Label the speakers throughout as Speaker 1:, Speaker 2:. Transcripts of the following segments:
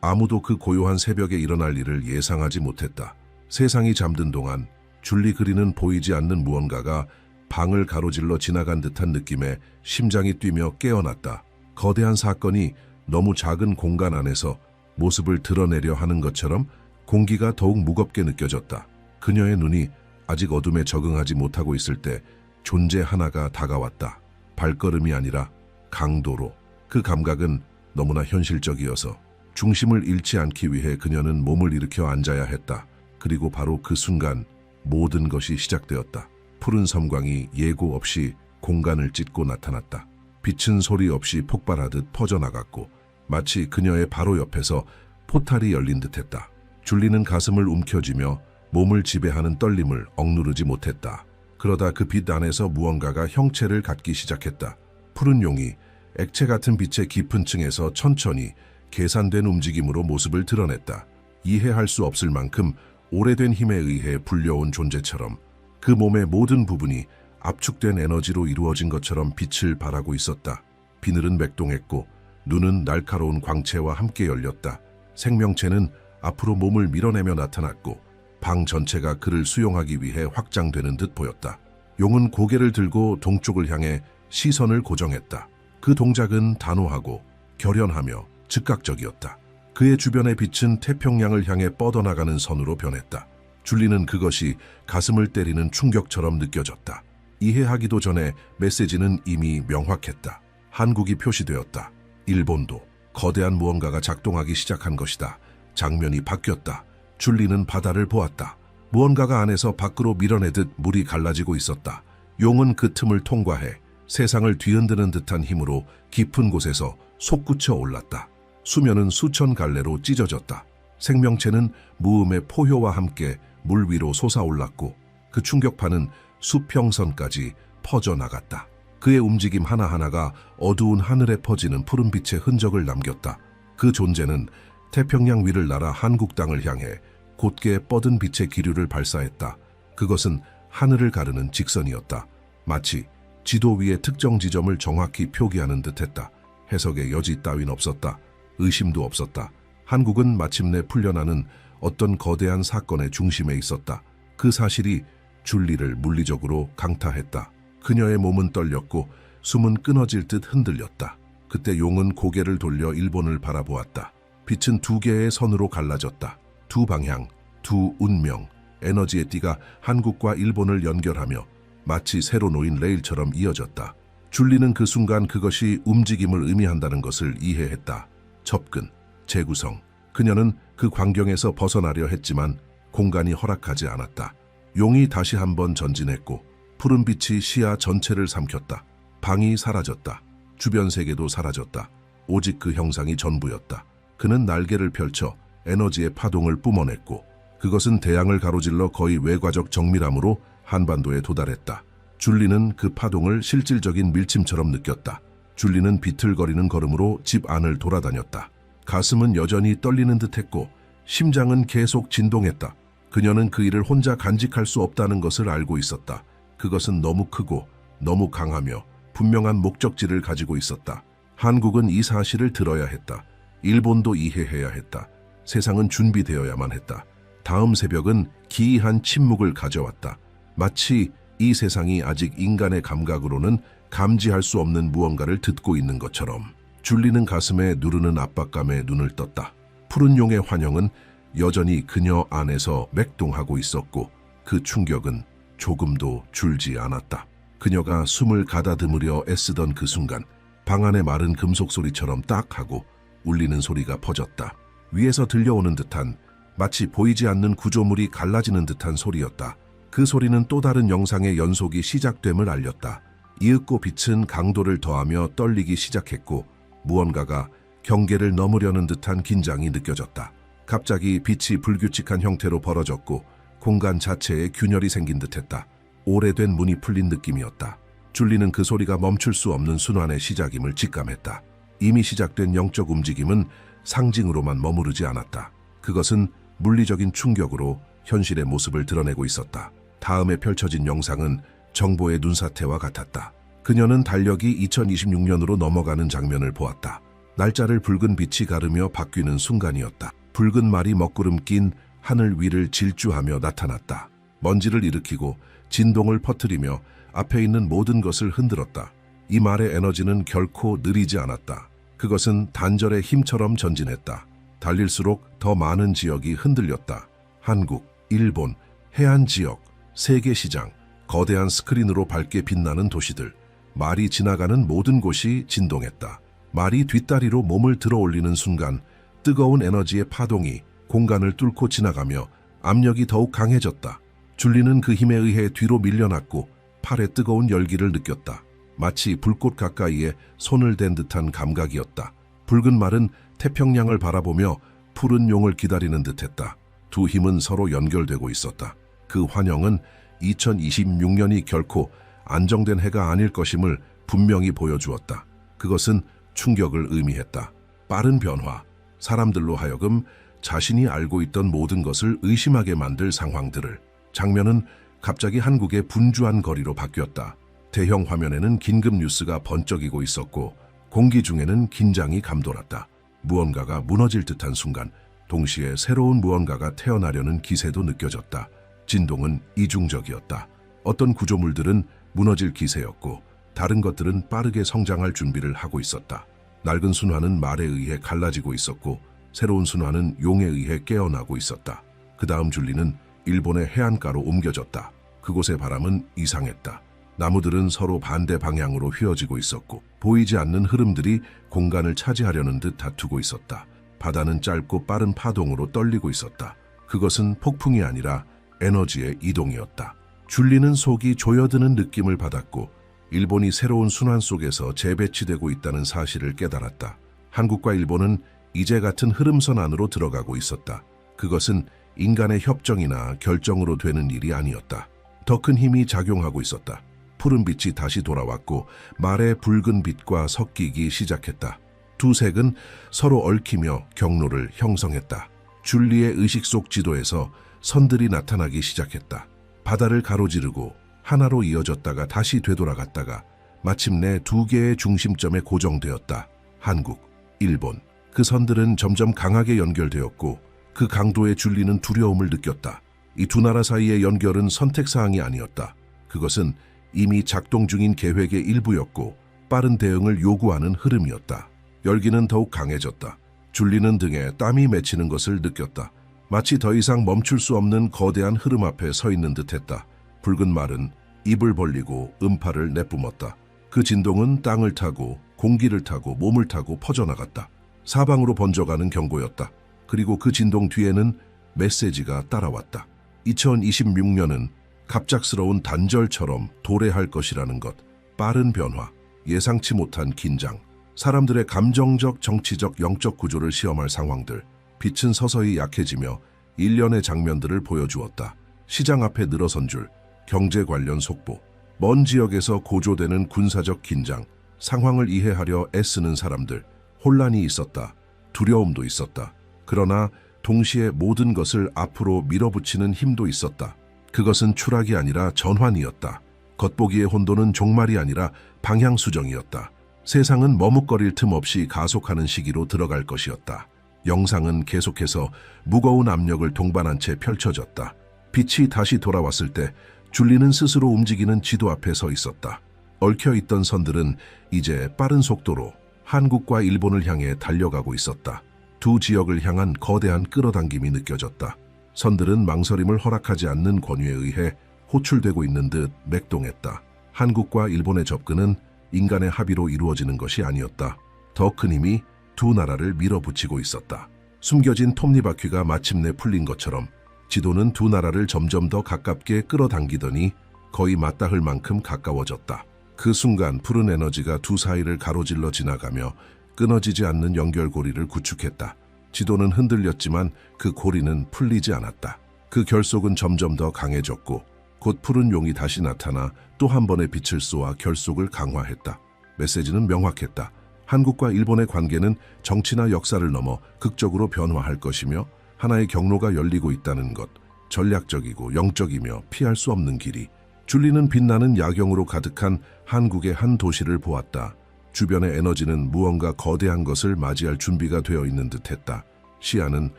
Speaker 1: 아무도 그 고요한 새벽에 일어날 일을 예상하지 못했다. 세상이 잠든 동안 줄리 그리는 보이지 않는 무언가가 방을 가로질러 지나간 듯한 느낌에 심장이 뛰며 깨어났다. 거대한 사건이 너무 작은 공간 안에서 모습을 드러내려 하는 것처럼 공기가 더욱 무겁게 느껴졌다. 그녀의 눈이 아직 어둠에 적응하지 못하고 있을 때 존재 하나가 다가왔다. 발걸음이 아니라 강도로. 그 감각은 너무나 현실적이어서 중심을 잃지 않기 위해 그녀는 몸을 일으켜 앉아야 했다. 그리고 바로 그 순간 모든 것이 시작되었다. 푸른 섬광이 예고 없이 공간을 찢고 나타났다. 빛은 소리 없이 폭발하듯 퍼져나갔고 마치 그녀의 바로 옆에서 포탈이 열린 듯했다. 줄리는 가슴을 움켜쥐며 몸을 지배하는 떨림을 억누르지 못했다. 그러다 그 빛 안에서 무언가가 형체를 갖기 시작했다. 푸른 용이 액체 같은 빛의 깊은 층에서 천천히 계산된 움직임으로 모습을 드러냈다. 이해할 수 없을 만큼 오래된 힘에 의해 불려온 존재처럼 그 몸의 모든 부분이 압축된 에너지로 이루어진 것처럼 빛을 발하고 있었다. 비늘은 맥동했고 눈은 날카로운 광채와 함께 열렸다. 생명체는 앞으로 몸을 밀어내며 나타났고 방 전체가 그를 수용하기 위해 확장되는 듯 보였다. 용은 고개를 들고 동쪽을 향해 시선을 고정했다. 그 동작은 단호하고 결연하며 즉각적이었다. 그의 주변의 빛은 태평양을 향해 뻗어나가는 선으로 변했다. 줄리는 그것이 가슴을 때리는 충격처럼 느껴졌다. 이해하기도 전에 메시지는 이미 명확했다. 한국이 표시되었다. 일본도 거대한 무언가가 작동하기 시작한 것이다. 장면이 바뀌었다. 줄리는 바다를 보았다. 무언가가 안에서 밖으로 밀어내듯 물이 갈라지고 있었다. 용은 그 틈을 통과해 세상을 뒤흔드는 듯한 힘으로 깊은 곳에서 솟구쳐 올랐다. 수면은 수천 갈래로 찢어졌다. 생명체는 무음의 포효와 함께 물 위로 솟아올랐고 그 충격파는 수평선까지 퍼져나갔다. 그의 움직임 하나하나가 어두운 하늘에 퍼지는 푸른빛의 흔적을 남겼다. 그 존재는 태평양 위를 날아 한국 땅을 향해 곧게 뻗은 빛의 기류를 발사했다. 그것은 하늘을 가르는 직선이었다. 마치 지도 위의 특정 지점을 정확히 표기하는 듯했다. 해석의 여지 따윈 없었다. 의심도 없었다. 한국은 마침내 풀려나는 어떤 거대한 사건의 중심에 있었다. 그 사실이 줄리를 물리적으로 강타했다. 그녀의 몸은 떨렸고 숨은 끊어질 듯 흔들렸다. 그때 용은 고개를 돌려 일본을 바라보았다. 빛은 두 개의 선으로 갈라졌다. 두 방향, 두 운명, 에너지의 띠가 한국과 일본을 연결하며 마치 새로 놓인 레일처럼 이어졌다. 줄리는 그 순간 그것이 움직임을 의미한다는 것을 이해했다. 접근, 재구성. 그녀는 그 광경에서 벗어나려 했지만 공간이 허락하지 않았다. 용이 다시 한번 전진했고 푸른 빛이 시야 전체를 삼켰다. 방이 사라졌다. 주변 세계도 사라졌다. 오직 그 형상이 전부였다. 그는 날개를 펼쳐 에너지의 파동을 뿜어냈고 그것은 대양을 가로질러 거의 외과적 정밀함으로 한반도에 도달했다. 줄리는 그 파동을 실질적인 밀침처럼 느꼈다. 줄리는 비틀거리는 걸음으로 집 안을 돌아다녔다. 가슴은 여전히 떨리는 듯했고 심장은 계속 진동했다. 그녀는 그 일을 혼자 간직할 수 없다는 것을 알고 있었다. 그것은 너무 크고 너무 강하며 분명한 목적지를 가지고 있었다. 한국은 이 사실을 들어야 했다. 일본도 이해해야 했다. 세상은 준비되어야만 했다. 다음 새벽은 기이한 침묵을 가져왔다. 마치 이 세상이 아직 인간의 감각으로는 감지할 수 없는 무언가를 듣고 있는 것처럼. 줄리는 가슴에 누르는 압박감에 눈을 떴다. 푸른 용의 환영은 여전히 그녀 안에서 맥동하고 있었고 그 충격은 조금도 줄지 않았다. 그녀가 숨을 가다듬으려 애쓰던 그 순간 방 안의 마른 금속 소리처럼 딱 하고 울리는 소리가 퍼졌다. 위에서 들려오는 듯한 마치 보이지 않는 구조물이 갈라지는 듯한 소리였다. 그 소리는 또 다른 영상의 연속이 시작됨을 알렸다. 이윽고 빛은 강도를 더하며 떨리기 시작했고 무언가가 경계를 넘으려는 듯한 긴장이 느껴졌다. 갑자기 빛이 불규칙한 형태로 벌어졌고 공간 자체에 균열이 생긴 듯했다. 오래된 문이 풀린 느낌이었다. 줄리는 그 소리가 멈출 수 없는 순환의 시작임을 직감했다. 이미 시작된 영적 움직임은 상징으로만 머무르지 않았다. 그것은 물리적인 충격으로 현실의 모습을 드러내고 있었다. 다음에 펼쳐진 영상은 정보의 눈사태와 같았다. 그녀는 달력이 2026년으로 넘어가는 장면을 보았다. 날짜를 붉은 빛이 가르며 바뀌는 순간이었다. 붉은 말이 먹구름 낀 하늘 위를 질주하며 나타났다. 먼지를 일으키고 진동을 퍼뜨리며 앞에 있는 모든 것을 흔들었다. 이 말의 에너지는 결코 느리지 않았다. 그것은 단절의 힘처럼 전진했다. 달릴수록 더 많은 지역이 흔들렸다. 한국, 일본, 해안 지역, 세계 시장, 거대한 스크린으로 밝게 빛나는 도시들, 말이 지나가는 모든 곳이 진동했다. 말이 뒷다리로 몸을 들어올리는 순간 뜨거운 에너지의 파동이 공간을 뚫고 지나가며 압력이 더욱 강해졌다. 줄리는 그 힘에 의해 뒤로 밀려났고 팔에 뜨거운 열기를 느꼈다. 마치 불꽃 가까이에 손을 댄 듯한 감각이었다. 붉은 말은 태평양을 바라보며 푸른 용을 기다리는 듯했다. 두 힘은 서로 연결되고 있었다. 그 환영은 2026년이 결코 안정된 해가 아닐 것임을 분명히 보여주었다. 그것은 충격을 의미했다. 빠른 변화, 사람들로 하여금 자신이 알고 있던 모든 것을 의심하게 만들 상황들을. 장면은 갑자기 한국의 분주한 거리로 바뀌었다. 대형 화면에는 긴급 뉴스가 번쩍이고 있었고 공기 중에는 긴장이 감돌았다. 무언가가 무너질 듯한 순간 동시에 새로운 무언가가 태어나려는 기세도 느껴졌다. 진동은 이중적이었다. 어떤 구조물들은 무너질 기세였고 다른 것들은 빠르게 성장할 준비를 하고 있었다. 낡은 순환은 말에 의해 갈라지고 있었고 새로운 순환은 용에 의해 깨어나고 있었다. 그 다음 줄리는 일본의 해안가로 옮겨졌다. 그곳의 바람은 이상했다. 나무들은 서로 반대 방향으로 휘어지고 있었고 보이지 않는 흐름들이 공간을 차지하려는 듯 다투고 있었다. 바다는 짧고 빠른 파동으로 떨리고 있었다. 그것은 폭풍이 아니라 에너지의 이동이었다. 줄리는 속이 조여드는 느낌을 받았고 일본이 새로운 순환 속에서 재배치되고 있다는 사실을 깨달았다. 한국과 일본은 이제 같은 흐름선 안으로 들어가고 있었다. 그것은 인간의 협정이나 결정으로 되는 일이 아니었다. 더 큰 힘이 작용하고 있었다. 푸른 빛이 다시 돌아왔고 말의 붉은 빛과 섞이기 시작했다. 두 색은 서로 얽히며 경로를 형성했다. 줄리의 의식 속 지도에서 선들이 나타나기 시작했다. 바다를 가로지르고 하나로 이어졌다가 다시 되돌아갔다가 마침내 두 개의 중심점에 고정되었다. 한국, 일본. 그 선들은 점점 강하게 연결되었고 그 강도에 줄리는 두려움을 느꼈다. 이 두 나라 사이의 연결은 선택사항이 아니었다. 그것은 이미 작동 중인 계획의 일부였고 빠른 대응을 요구하는 흐름이었다. 열기는 더욱 강해졌다. 줄리는 등에 땀이 맺히는 것을 느꼈다. 마치 더 이상 멈출 수 없는 거대한 흐름 앞에 서 있는 듯했다. 붉은 말은 입을 벌리고 음파를 내뿜었다. 그 진동은 땅을 타고 공기를 타고 몸을 타고 퍼져나갔다. 사방으로 번져가는 경고였다. 그리고 그 진동 뒤에는 메시지가 따라왔다. 2026년은 갑작스러운 단절처럼 도래할 것이라는 것. 빠른 변화, 예상치 못한 긴장, 사람들의 감정적, 정치적, 영적 구조를 시험할 상황들. 빛은 서서히 약해지며 일련의 장면들을 보여주었다. 시장 앞에 늘어선 줄, 경제 관련 속보, 먼 지역에서 고조되는 군사적 긴장, 상황을 이해하려 애쓰는 사람들, 혼란이 있었다. 두려움도 있었다. 그러나 동시에 모든 것을 앞으로 밀어붙이는 힘도 있었다. 그것은 추락이 아니라 전환이었다. 겉보기의 혼돈은 종말이 아니라 방향 수정이었다. 세상은 머뭇거릴 틈 없이 가속하는 시기로 들어갈 것이었다. 영상은 계속해서 무거운 압력을 동반한 채 펼쳐졌다. 빛이 다시 돌아왔을 때 줄리는 스스로 움직이는 지도 앞에 서 있었다. 얽혀있던 선들은 이제 빠른 속도로 한국과 일본을 향해 달려가고 있었다. 두 지역을 향한 거대한 끌어당김이 느껴졌다. 선들은 망설임을 허락하지 않는 권위에 의해 호출되고 있는 듯 맥동했다. 한국과 일본의 접근은 인간의 합의로 이루어지는 것이 아니었다. 더 큰 힘이 두 나라를 밀어붙이고 있었다. 숨겨진 톱니바퀴가 마침내 풀린 것처럼 지도는 두 나라를 점점 더 가깝게 끌어당기더니 거의 맞닿을 만큼 가까워졌다. 그 순간 푸른 에너지가 두 사이를 가로질러 지나가며 끊어지지 않는 연결고리를 구축했다. 지도는 흔들렸지만 그 고리는 풀리지 않았다. 그 결속은 점점 더 강해졌고 곧 푸른 용이 다시 나타나 또 한 번의 빛을 쏘아 결속을 강화했다. 메시지는 명확했다. 한국과 일본의 관계는 정치나 역사를 넘어 극적으로 변화할 것이며 하나의 경로가 열리고 있다는 것. 전략적이고 영적이며 피할 수 없는 길이. 줄리는 빛나는 야경으로 가득한 한국의 한 도시를 보았다. 주변의 에너지는 무언가 거대한 것을 맞이할 준비가 되어 있는 듯했다. 시야는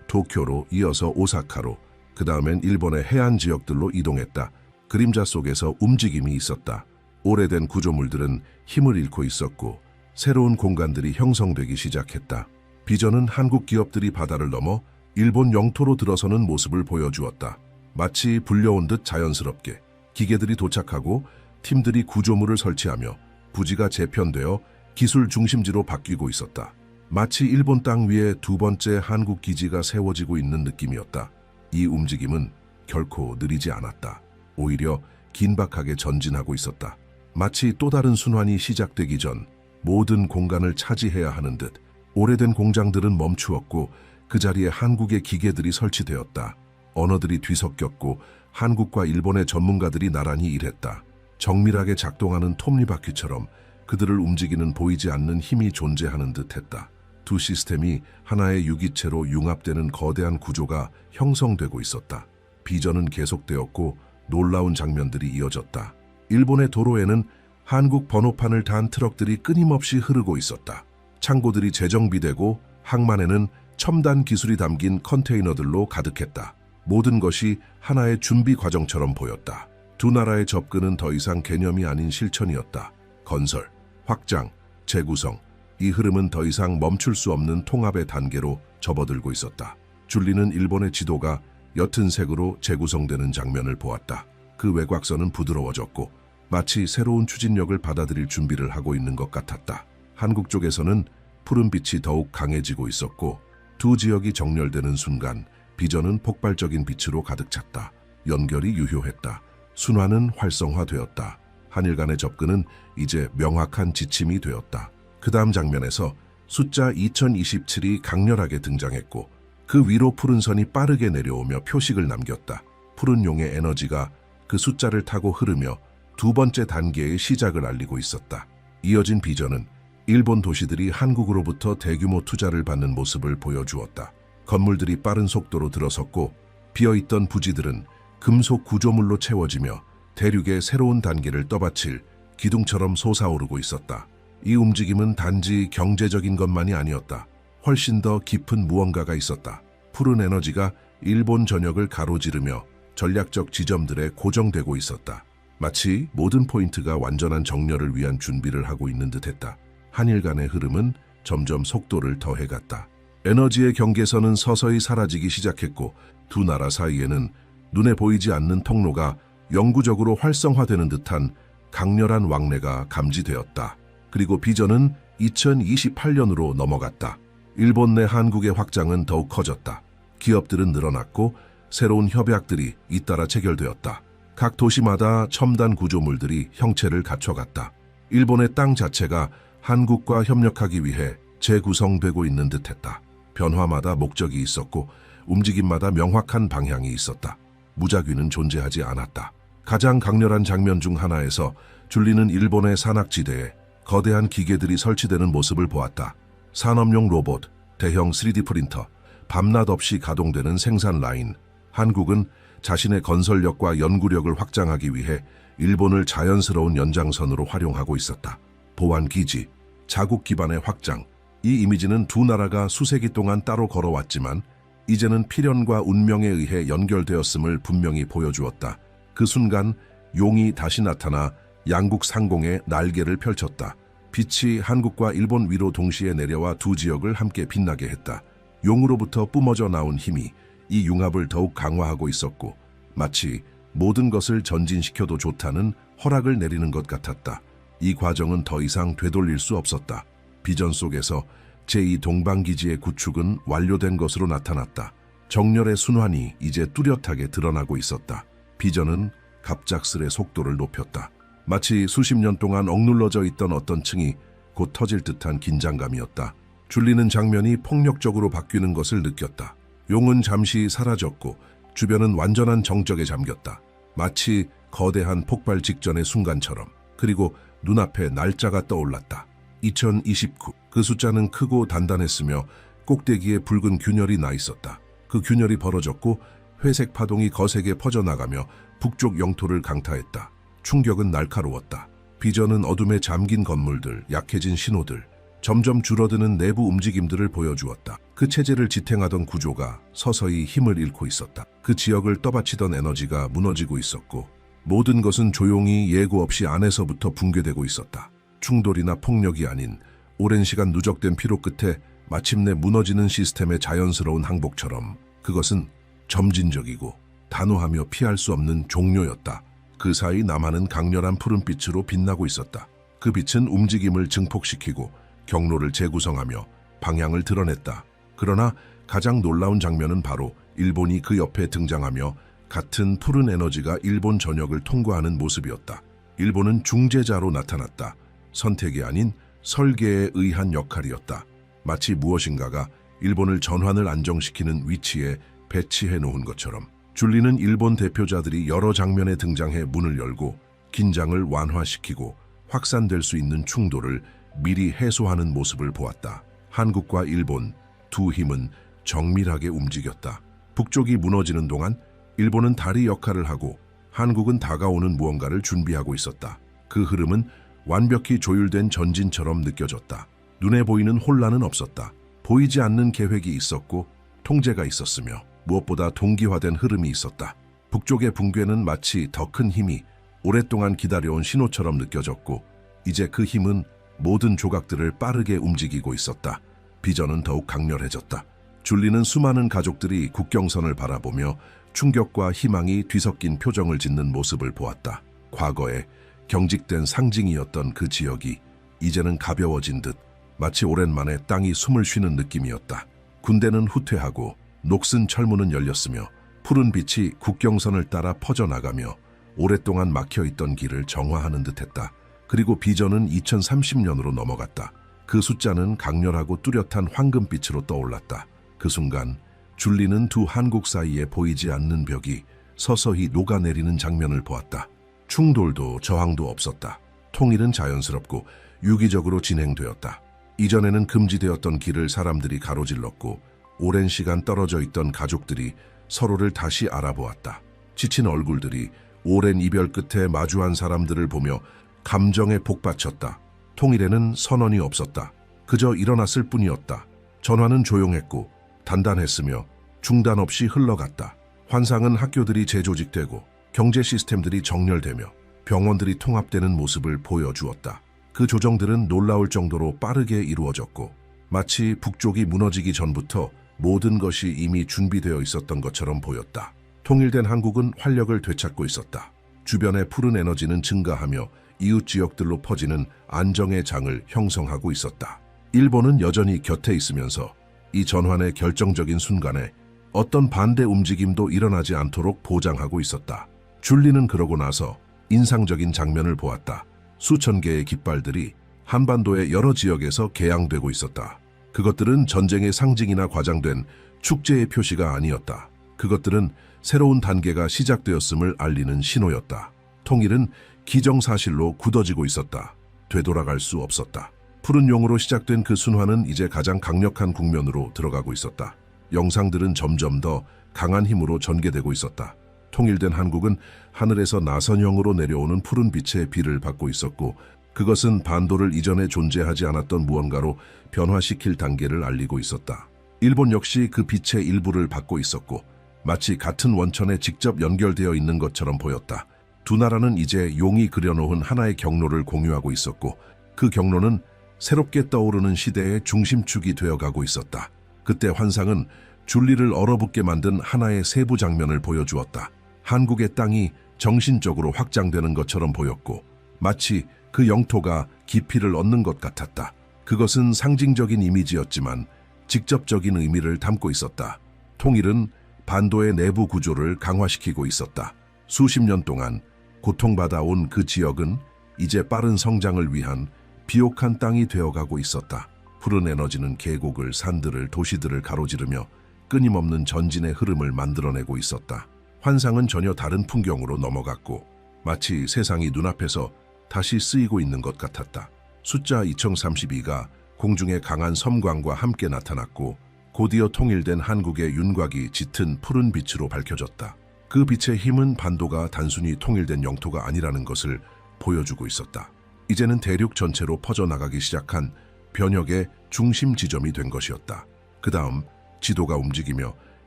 Speaker 1: 도쿄로 이어서 오사카로, 그 다음엔 일본의 해안 지역들로 이동했다. 그림자 속에서 움직임이 있었다. 오래된 구조물들은 힘을 잃고 있었고 새로운 공간들이 형성되기 시작했다. 비전은 한국 기업들이 바다를 넘어 일본 영토로 들어서는 모습을 보여주었다. 마치 불려온 듯 자연스럽게 기계들이 도착하고 팀들이 구조물을 설치하며 부지가 재편되어 기술 중심지로 바뀌고 있었다. 마치 일본 땅 위에 두 번째 한국 기지가 세워지고 있는 느낌이었다. 이 움직임은 결코 느리지 않았다. 오히려 긴박하게 전진하고 있었다. 마치 또 다른 순환이 시작되기 전 모든 공간을 차지해야 하는 듯 오래된 공장들은 멈추었고 그 자리에 한국의 기계들이 설치되었다. 언어들이 뒤섞였고 한국과 일본의 전문가들이 나란히 일했다. 정밀하게 작동하는 톱니바퀴처럼 그들을 움직이는 보이지 않는 힘이 존재하는 듯했다. 두 시스템이 하나의 유기체로 융합되는 거대한 구조가 형성되고 있었다. 비전은 계속되었고 놀라운 장면들이 이어졌다. 일본의 도로에는 한국 번호판을 단 트럭들이 끊임없이 흐르고 있었다. 창고들이 재정비되고 항만에는 첨단 기술이 담긴 컨테이너들로 가득했다. 모든 것이 하나의 준비 과정처럼 보였다. 두 나라의 접근은 더 이상 개념이 아닌 실천이었다. 건설, 확장, 재구성, 이 흐름은 더 이상 멈출 수 없는 통합의 단계로 접어들고 있었다. 줄리는 일본의 지도가 옅은 색으로 재구성되는 장면을 보았다. 그 외곽선은 부드러워졌고 마치 새로운 추진력을 받아들일 준비를 하고 있는 것 같았다. 한국 쪽에서는 푸른빛이 더욱 강해지고 있었고 두 지역이 정렬되는 순간 비전은 폭발적인 빛으로 가득 찼다. 연결이 유효했다. 순환은 활성화되었다. 한일 간의 접근은 이제 명확한 지침이 되었다. 그 다음 장면에서 숫자 2027이 강렬하게 등장했고 그 위로 푸른 선이 빠르게 내려오며 표식을 남겼다. 푸른 용의 에너지가 그 숫자를 타고 흐르며 두 번째 단계의 시작을 알리고 있었다. 이어진 비전은 일본 도시들이 한국으로부터 대규모 투자를 받는 모습을 보여주었다. 건물들이 빠른 속도로 들어섰고 비어있던 부지들은 금속 구조물로 채워지며 대륙의 새로운 단계를 떠받칠 기둥처럼 솟아오르고 있었다. 이 움직임은 단지 경제적인 것만이 아니었다. 훨씬 더 깊은 무언가가 있었다. 푸른 에너지가 일본 전역을 가로지르며 전략적 지점들에 고정되고 있었다. 마치 모든 포인트가 완전한 정렬을 위한 준비를 하고 있는 듯했다. 한일 간의 흐름은 점점 속도를 더해갔다. 에너지의 경계선은 서서히 사라지기 시작했고 두 나라 사이에는 눈에 보이지 않는 통로가 영구적으로 활성화되는 듯한 강렬한 왕래가 감지되었다. 그리고 비전은 2028년으로 넘어갔다. 일본 내 한국의 확장은 더욱 커졌다. 기업들은 늘어났고 새로운 협약들이 잇따라 체결되었다. 각 도시마다 첨단 구조물들이 형체를 갖춰갔다. 일본의 땅 자체가 한국과 협력하기 위해 재구성되고 있는 듯했다. 변화마다 목적이 있었고 움직임마다 명확한 방향이 있었다. 무작위는 존재하지 않았다. 가장 강렬한 장면 중 하나에서 줄리는 일본의 산악지대에 거대한 기계들이 설치되는 모습을 보았다. 산업용 로봇, 대형 3D 프린터, 밤낮 없이 가동되는 생산 라인. 한국은 자신의 건설력과 연구력을 확장하기 위해 일본을 자연스러운 연장선으로 활용하고 있었다. 보안 기지, 자국 기반의 확장. 이 이미지는 두 나라가 수세기 동안 따로 걸어왔지만 이제는 필연과 운명에 의해 연결되었음을 분명히 보여주었다. 그 순간 용이 다시 나타나 양국 상공에 날개를 펼쳤다. 빛이 한국과 일본 위로 동시에 내려와 두 지역을 함께 빛나게 했다. 용으로부터 뿜어져 나온 힘이 이 융합을 더욱 강화하고 있었고 마치 모든 것을 전진시켜도 좋다는 허락을 내리는 것 같았다. 이 과정은 더 이상 되돌릴 수 없었다. 비전 속에서 제2동방기지의 구축은 완료된 것으로 나타났다. 정렬의 순환이 이제 뚜렷하게 드러나고 있었다. 비전은 갑작스레 속도를 높였다. 마치 수십 년 동안 억눌러져 있던 어떤 층이 곧 터질 듯한 긴장감이었다. 줄리는 장면이 폭력적으로 바뀌는 것을 느꼈다. 용은 잠시 사라졌고 주변은 완전한 정적에 잠겼다. 마치 거대한 폭발 직전의 순간처럼. 그리고 눈앞에 날짜가 떠올랐다. 2029. 그 숫자는 크고 단단했으며 꼭대기에 붉은 균열이 나 있었다. 그 균열이 벌어졌고 회색 파동이 거세게 퍼져나가며 북쪽 영토를 강타했다. 충격은 날카로웠다. 비전은 어둠에 잠긴 건물들, 약해진 신호들, 점점 줄어드는 내부 움직임들을 보여주었다. 그 체제를 지탱하던 구조가 서서히 힘을 잃고 있었다. 그 지역을 떠받치던 에너지가 무너지고 있었고 모든 것은 조용히 예고 없이 안에서부터 붕괴되고 있었다. 충돌이나 폭력이 아닌 오랜 시간 누적된 피로 끝에 마침내 무너지는 시스템의 자연스러운 항복처럼 그것은 점진적이고 단호하며 피할 수 없는 종료였다. 그 사이 남하는 강렬한 푸른빛으로 빛나고 있었다. 그 빛은 움직임을 증폭시키고 경로를 재구성하며 방향을 드러냈다. 그러나 가장 놀라운 장면은 바로 일본이 그 옆에 등장하며 같은 푸른 에너지가 일본 전역을 통과하는 모습이었다. 일본은 중재자로 나타났다. 선택이 아닌 설계에 의한 역할이었다. 마치 무엇인가가 일본을 전환을 안정시키는 위치에 배치해 놓은 것처럼 줄리는 일본 대표자들이 여러 장면에 등장해 문을 열고 긴장을 완화시키고 확산될 수 있는 충돌을 미리 해소하는 모습을 보았다. 한국과 일본 두 힘은 정밀하게 움직였다. 북쪽이 무너지는 동안 일본은 다리 역할을 하고 한국은 다가오는 무언가를 준비하고 있었다. 그 흐름은 완벽히 조율된 전진처럼 느껴졌다. 눈에 보이는 혼란은 없었다. 보이지 않는 계획이 있었고 통제가 있었으며 무엇보다 동기화된 흐름이 있었다. 북쪽의 붕괴는 마치 더 큰 힘이 오랫동안 기다려온 신호처럼 느껴졌고 이제 그 힘은 모든 조각들을 빠르게 움직이고 있었다. 비전은 더욱 강렬해졌다. 줄리는 수많은 가족들이 국경선을 바라보며 충격과 희망이 뒤섞인 표정을 짓는 모습을 보았다. 과거에 경직된 상징이었던 그 지역이 이제는 가벼워진 듯 마치 오랜만에 땅이 숨을 쉬는 느낌이었다. 군대는 후퇴하고 녹슨 철문은 열렸으며 푸른 빛이 국경선을 따라 퍼져나가며 오랫동안 막혀있던 길을 정화하는 듯했다. 그리고 비전은 2030년으로 넘어갔다. 그 숫자는 강렬하고 뚜렷한 황금빛으로 떠올랐다. 그 순간 줄리는 두 한국 사이에 보이지 않는 벽이 서서히 녹아내리는 장면을 보았다. 충돌도 저항도 없었다. 통일은 자연스럽고 유기적으로 진행되었다. 이전에는 금지되었던 길을 사람들이 가로질렀고 오랜 시간 떨어져 있던 가족들이 서로를 다시 알아보았다. 지친 얼굴들이 오랜 이별 끝에 마주한 사람들을 보며 감정에 복받쳤다. 통일에는 선언이 없었다. 그저 일어났을 뿐이었다. 전화는 조용했고 단단했으며 중단 없이 흘러갔다. 환상은 학교들이 재조직되고 경제 시스템들이 정렬되며 병원들이 통합되는 모습을 보여주었다. 그 조정들은 놀라울 정도로 빠르게 이루어졌고 마치 북쪽이 무너지기 전부터 모든 것이 이미 준비되어 있었던 것처럼 보였다. 통일된 한국은 활력을 되찾고 있었다. 주변의 푸른 에너지는 증가하며 이웃 지역들로 퍼지는 안정의 장을 형성하고 있었다. 일본은 여전히 곁에 있으면서 이 전환의 결정적인 순간에 어떤 반대 움직임도 일어나지 않도록 보장하고 있었다. 줄리는 그러고 나서 인상적인 장면을 보았다. 수천 개의 깃발들이 한반도의 여러 지역에서 개양되고 있었다. 그것들은 전쟁의 상징이나 과장된 축제의 표시가 아니었다. 그것들은 새로운 단계가 시작되었음을 알리는 신호였다. 통일은 기정사실로 굳어지고 있었다. 되돌아갈 수 없었다. 푸른 용으로 시작된 그 순환은 이제 가장 강력한 국면으로 들어가고 있었다. 영상들은 점점 더 강한 힘으로 전개되고 있었다. 통일된 한국은 하늘에서 나선형으로 내려오는 푸른 빛의 비를 받고 있었고 그것은 반도를 이전에 존재하지 않았던 무언가로 변화시킬 단계를 알리고 있었다. 일본 역시 그 빛의 일부를 받고 있었고 마치 같은 원천에 직접 연결되어 있는 것처럼 보였다. 두 나라는 이제 용이 그려놓은 하나의 경로를 공유하고 있었고 그 경로는 새롭게 떠오르는 시대의 중심축이 되어가고 있었다. 그때 환상은 줄리를 얼어붙게 만든 하나의 세부 장면을 보여주었다. 한국의 땅이 정신적으로 확장되는 것처럼 보였고 마치 그 영토가 깊이를 얻는 것 같았다. 그것은 상징적인 이미지였지만 직접적인 의미를 담고 있었다. 통일은 반도의 내부 구조를 강화시키고 있었다. 수십 년 동안 고통받아온 그 지역은 이제 빠른 성장을 위한 비옥한 땅이 되어가고 있었다. 푸른 에너지는 계곡을, 산들을, 도시들을 가로지르며 끊임없는 전진의 흐름을 만들어내고 있었다. 환상은 전혀 다른 풍경으로 넘어갔고 마치 세상이 눈앞에서 다시 쓰이고 있는 것 같았다. 숫자 2032가 공중의 강한 섬광과 함께 나타났고 곧이어 통일된 한국의 윤곽이 짙은 푸른 빛으로 밝혀졌다. 그 빛의 힘은 반도가 단순히 통일된 영토가 아니라는 것을 보여주고 있었다. 이제는 대륙 전체로 퍼져나가기 시작한 변혁의 중심 지점이 된 것이었다. 그 다음 지도가 움직이며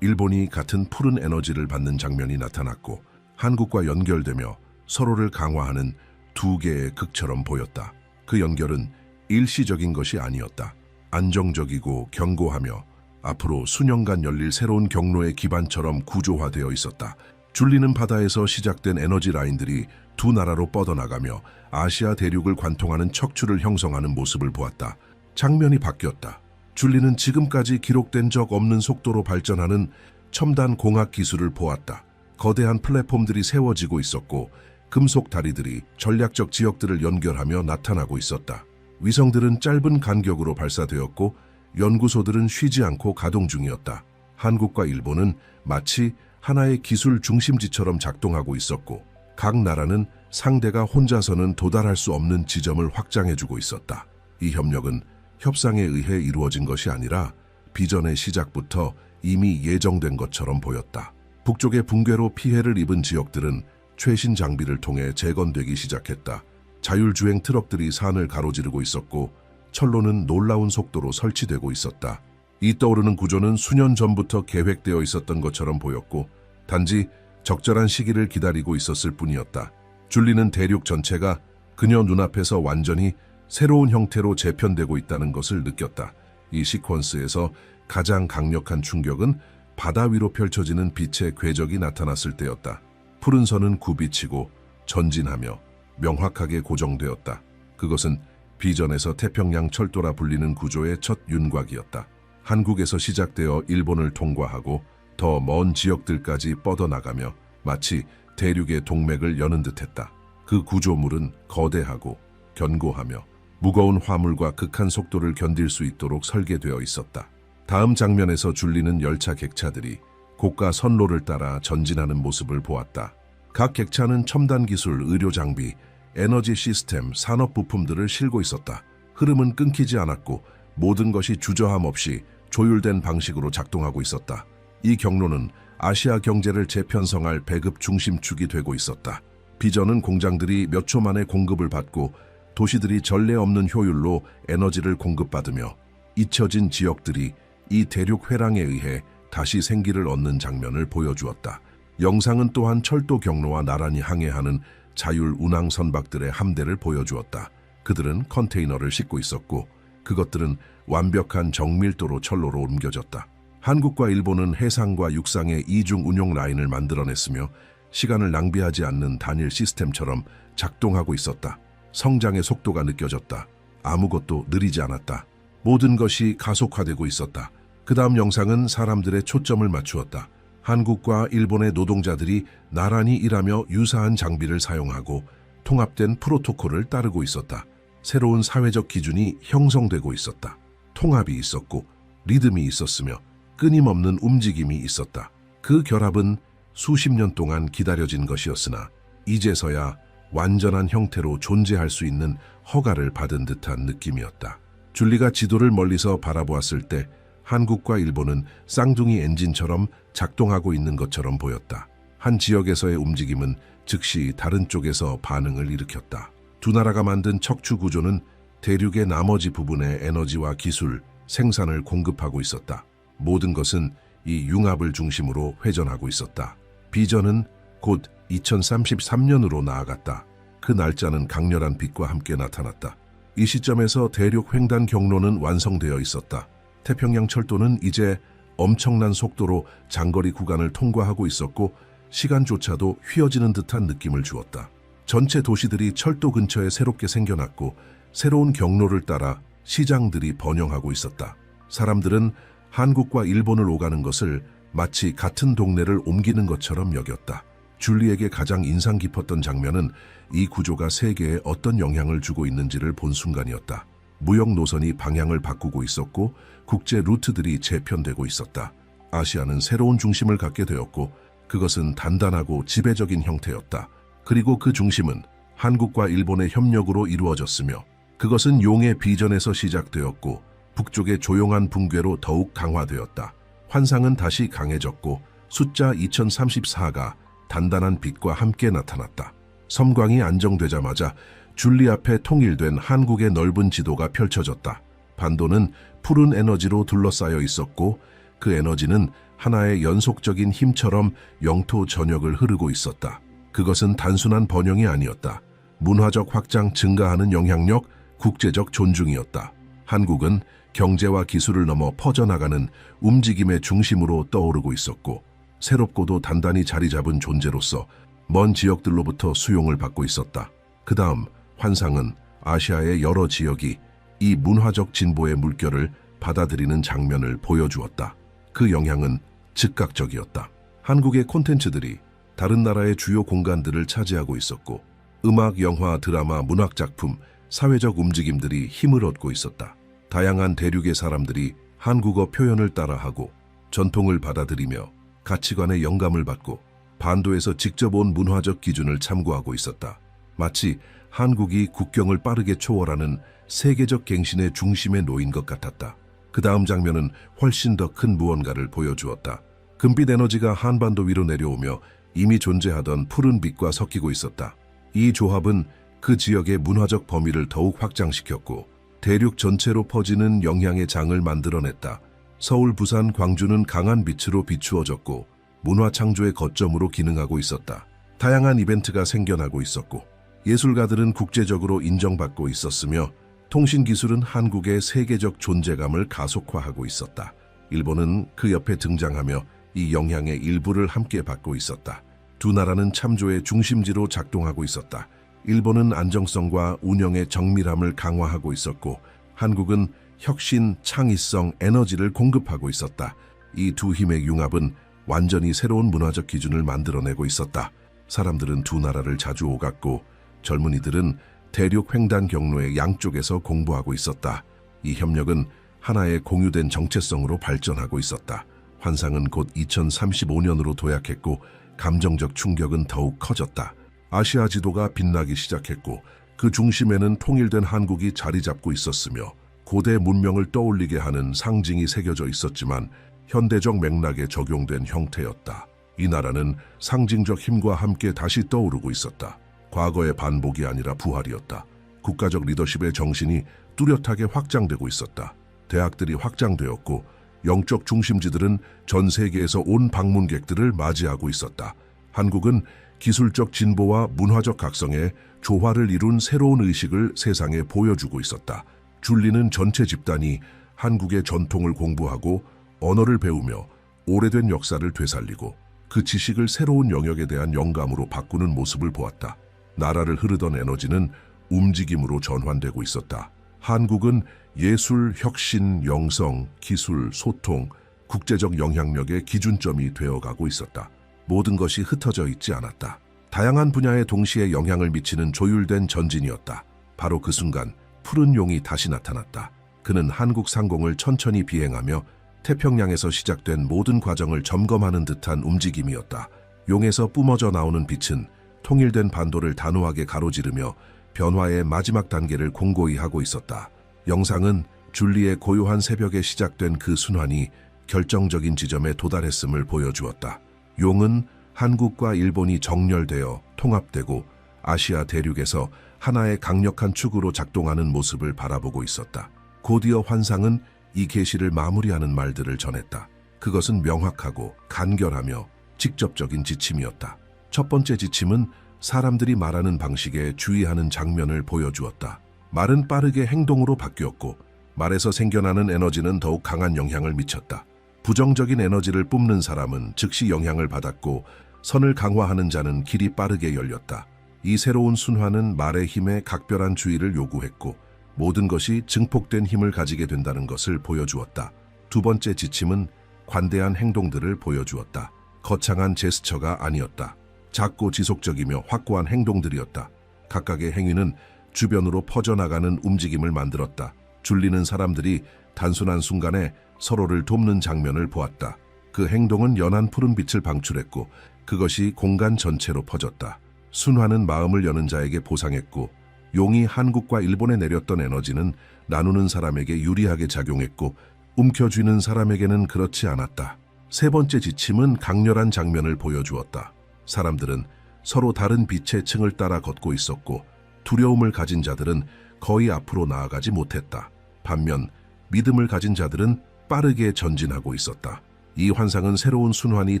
Speaker 1: 일본이 같은 푸른 에너지를 받는 장면이 나타났고 한국과 연결되며 서로를 강화하는 두 개의 극처럼 보였다. 그 연결은 일시적인 것이 아니었다. 안정적이고 견고하며 앞으로 수년간 열릴 새로운 경로의 기반처럼 구조화되어 있었다. 줄리는 바다에서 시작된 에너지 라인들이 두 나라로 뻗어나가며 아시아 대륙을 관통하는 척추를 형성하는 모습을 보았다. 장면이 바뀌었다. 줄리는 지금까지 기록된 적 없는 속도로 발전하는 첨단 공학 기술을 보았다. 거대한 플랫폼들이 세워지고 있었고 금속 다리들이 전략적 지역들을 연결하며 나타나고 있었다. 위성들은 짧은 간격으로 발사되었고 연구소들은 쉬지 않고 가동 중이었다. 한국과 일본은 마치 하나의 기술 중심지처럼 작동하고 있었고 각 나라는 상대가 혼자서는 도달할 수 없는 지점을 확장해주고 있었다. 이 협력은 협상에 의해 이루어진 것이 아니라 비전의 시작부터 이미 예정된 것처럼 보였다. 북쪽의 붕괴로 피해를 입은 지역들은 최신 장비를 통해 재건되기 시작했다. 자율주행 트럭들이 산을 가로지르고 있었고 철로는 놀라운 속도로 설치되고 있었다. 이 떠오르는 구조는 수년 전부터 계획되어 있었던 것처럼 보였고 단지 적절한 시기를 기다리고 있었을 뿐이었다. 줄리는 대륙 전체가 그녀 눈앞에서 완전히 새로운 형태로 재편되고 있다는 것을 느꼈다. 이 시퀀스에서 가장 강력한 충격은 바다 위로 펼쳐지는 빛의 궤적이 나타났을 때였다. 푸른 선은 굽이치고 전진하며 명확하게 고정되었다. 그것은 비전에서 태평양 철도라 불리는 구조의 첫 윤곽이었다. 한국에서 시작되어 일본을 통과하고 더 먼 지역들까지 뻗어나가며 마치 대륙의 동맥을 여는 듯했다. 그 구조물은 거대하고 견고하며 무거운 화물과 극한 속도를 견딜 수 있도록 설계되어 있었다. 다음 장면에서 줄리는 열차 객차들이 고가 선로를 따라 전진하는 모습을 보았다. 각 객차는 첨단 기술, 의료 장비, 에너지 시스템, 산업 부품들을 실고 있었다. 흐름은 끊기지 않았고 모든 것이 주저함 없이 조율된 방식으로 작동하고 있었다. 이 경로는 아시아 경제를 재편성할 배급 중심축이 되고 있었다. 비전은 공장들이 몇 초 만에 공급을 받고 도시들이 전례 없는 효율로 에너지를 공급받으며 잊혀진 지역들이 이 대륙 회랑에 의해 다시 생기를 얻는 장면을 보여주었다. 영상은 또한 철도 경로와 나란히 항해하는 자율 운항 선박들의 함대를 보여주었다. 그들은 컨테이너를 싣고 있었고 그것들은 완벽한 정밀도로 철로로 옮겨졌다. 한국과 일본은 해상과 육상의 이중 운용 라인을 만들어냈으며 시간을 낭비하지 않는 단일 시스템처럼 작동하고 있었다. 성장의 속도가 느껴졌다. 아무것도 느리지 않았다. 모든 것이 가속화되고 있었다. 그 다음 영상은 사람들의 초점을 맞추었다. 한국과 일본의 노동자들이 나란히 일하며 유사한 장비를 사용하고 통합된 프로토콜을 따르고 있었다. 새로운 사회적 기준이 형성되고 있었다. 통합이 있었고 리듬이 있었으며 끊임없는 움직임이 있었다. 그 결합은 수십 년 동안 기다려진 것이었으나 이제서야 완전한 형태로 존재할 수 있는 허가를 받은 듯한 느낌이었다. 줄리가 지도를 멀리서 바라보았을 때 한국과 일본은 쌍둥이 엔진처럼 작동하고 있는 것처럼 보였다. 한 지역에서의 움직임은 즉시 다른 쪽에서 반응을 일으켰다. 두 나라가 만든 척추 구조는 대륙의 나머지 부분에 에너지와 기술, 생산을 공급하고 있었다. 모든 것은 이 융합을 중심으로 회전하고 있었다. 비전은 곧 2033년으로 나아갔다. 그 날짜는 강렬한 빛과 함께 나타났다. 이 시점에서 대륙 횡단 경로는 완성되어 있었다. 태평양 철도는 이제 엄청난 속도로 장거리 구간을 통과하고 있었고 시간조차도 휘어지는 듯한 느낌을 주었다. 전체 도시들이 철도 근처에 새롭게 생겨났고 새로운 경로를 따라 시장들이 번영하고 있었다. 사람들은 한국과 일본을 오가는 것을 마치 같은 동네를 옮기는 것처럼 여겼다. 줄리에게 가장 인상 깊었던 장면은 이 구조가 세계에 어떤 영향을 주고 있는지를 본 순간이었다. 무역 노선이 방향을 바꾸고 있었고 국제 루트들이 재편되고 있었다. 아시아는 새로운 중심을 갖게 되었고 그것은 단단하고 지배적인 형태였다. 그리고 그 중심은 한국과 일본의 협력으로 이루어졌으며 그것은 용의 비전에서 시작되었고 북쪽의 조용한 붕괴로 더욱 강화되었다. 환상은 다시 강해졌고 숫자 2034가 단단한 빛과 함께 나타났다. 섬광이 안정되자마자 줄리 앞에 통일된 한국의 넓은 지도가 펼쳐졌다. 반도는 푸른 에너지로 둘러싸여 있었고 그 에너지는 하나의 연속적인 힘처럼 영토 전역을 흐르고 있었다. 그것은 단순한 번영이 아니었다. 문화적 확장 증가하는 영향력, 국제적 존중이었다. 한국은 경제와 기술을 넘어 퍼져나가는 움직임의 중심으로 떠오르고 있었고 새롭고도 단단히 자리 잡은 존재로서 먼 지역들로부터 수용을 받고 있었다. 그 다음 환상은 아시아의 여러 지역이 이 문화적 진보의 물결을 받아들이는 장면을 보여주었다. 그 영향은 즉각적이었다. 한국의 콘텐츠들이 다른 나라의 주요 공간들을 차지하고 있었고 음악, 영화, 드라마, 문학작품, 사회적 움직임들이 힘을 얻고 있었다. 다양한 대륙의 사람들이 한국어 표현을 따라하고 전통을 받아들이며 가치관의 영감을 받고 반도에서 직접 온 문화적 기준을 참고하고 있었다. 마치 한국이 국경을 빠르게 초월하는 세계적 갱신의 중심에 놓인 것 같았다. 그 다음 장면은 훨씬 더 큰 무언가를 보여주었다. 금빛 에너지가 한반도 위로 내려오며 이미 존재하던 푸른 빛과 섞이고 있었다. 이 조합은 그 지역의 문화적 범위를 더욱 확장시켰고 대륙 전체로 퍼지는 영향의 장을 만들어냈다. 서울, 부산, 광주는 강한 빛으로 비추어졌고 문화 창조의 거점으로 기능하고 있었다. 다양한 이벤트가 생겨나고 있었고 예술가들은 국제적으로 인정받고 있었으며 통신기술은 한국의 세계적 존재감을 가속화하고 있었다. 일본은 그 옆에 등장하며 이 영향의 일부를 함께 받고 있었다. 두 나라는 참조의 중심지로 작동하고 있었다. 일본은 안정성과 운영의 정밀함을 강화하고 있었고 한국은 혁신, 창의성, 에너지를 공급하고 있었다. 이 두 힘의 융합은 완전히 새로운 문화적 기준을 만들어내고 있었다. 사람들은 두 나라를 자주 오갔고 젊은이들은 대륙 횡단 경로의 양쪽에서 공부하고 있었다. 이 협력은 하나의 공유된 정체성으로 발전하고 있었다. 환상은 곧 2035년으로 도약했고 감정적 충격은 더욱 커졌다. 아시아 지도가 빛나기 시작했고 그 중심에는 통일된 한국이 자리 잡고 있었으며 고대 문명을 떠올리게 하는 상징이 새겨져 있었지만 현대적 맥락에 적용된 형태였다. 이 나라는 상징적 힘과 함께 다시 떠오르고 있었다. 과거의 반복이 아니라 부활이었다. 국가적 리더십의 정신이 뚜렷하게 확장되고 있었다. 대학들이 확장되었고 영적 중심지들은 전 세계에서 온 방문객들을 맞이하고 있었다. 한국은 기술적 진보와 문화적 각성에 조화를 이룬 새로운 의식을 세상에 보여주고 있었다. 줄리는 전체 집단이 한국의 전통을 공부하고 언어를 배우며 오래된 역사를 되살리고 그 지식을 새로운 영역에 대한 영감으로 바꾸는 모습을 보았다. 나라를 흐르던 에너지는 움직임으로 전환되고 있었다. 한국은 예술, 혁신, 영성, 기술, 소통, 국제적 영향력의 기준점이 되어가고 있었다. 모든 것이 흩어져 있지 않았다. 다양한 분야에 동시에 영향을 미치는 조율된 전진이었다. 바로 그 순간 푸른 용이 다시 나타났다. 그는 한국 상공을 천천히 비행하며 태평양에서 시작된 모든 과정을 점검하는 듯한 움직임이었다. 용에서 뿜어져 나오는 빛은 통일된 반도를 단호하게 가로지르며 변화의 마지막 단계를 공고히 하고 있었다. 영상은 줄리의 고요한 새벽에 시작된 그 순환이 결정적인 지점에 도달했음을 보여주었다. 용은 한국과 일본이 정렬되어 통합되고 아시아 대륙에서 하나의 강력한 축으로 작동하는 모습을 바라보고 있었다. 곧이어 환상은 이 계시를 마무리하는 말들을 전했다. 그것은 명확하고 간결하며 직접적인 지침이었다. 첫 번째 지침은 사람들이 말하는 방식에 주의하는 장면을 보여주었다. 말은 빠르게 행동으로 바뀌었고 말에서 생겨나는 에너지는 더욱 강한 영향을 미쳤다. 부정적인 에너지를 뿜는 사람은 즉시 영향을 받았고 선을 강화하는 자는 길이 빠르게 열렸다. 이 새로운 순환은 말의 힘에 각별한 주의를 요구했고 모든 것이 증폭된 힘을 가지게 된다는 것을 보여주었다. 두 번째 지침은 관대한 행동들을 보여주었다. 거창한 제스처가 아니었다. 작고 지속적이며 확고한 행동들이었다. 각각의 행위는 주변으로 퍼져나가는 움직임을 만들었다. 줄리는 사람들이 단순한 순간에 서로를 돕는 장면을 보았다. 그 행동은 연한 푸른 빛을 방출했고 그것이 공간 전체로 퍼졌다. 순환은 마음을 여는 자에게 보상했고 용이 한국과 일본에 내렸던 에너지는 나누는 사람에게 유리하게 작용했고 움켜쥐는 사람에게는 그렇지 않았다. 세 번째 지침은 강렬한 장면을 보여주었다. 사람들은 서로 다른 빛의 층을 따라 걷고 있었고 두려움을 가진 자들은 거의 앞으로 나아가지 못했다. 반면 믿음을 가진 자들은 빠르게 전진하고 있었다. 이 환상은 새로운 순환이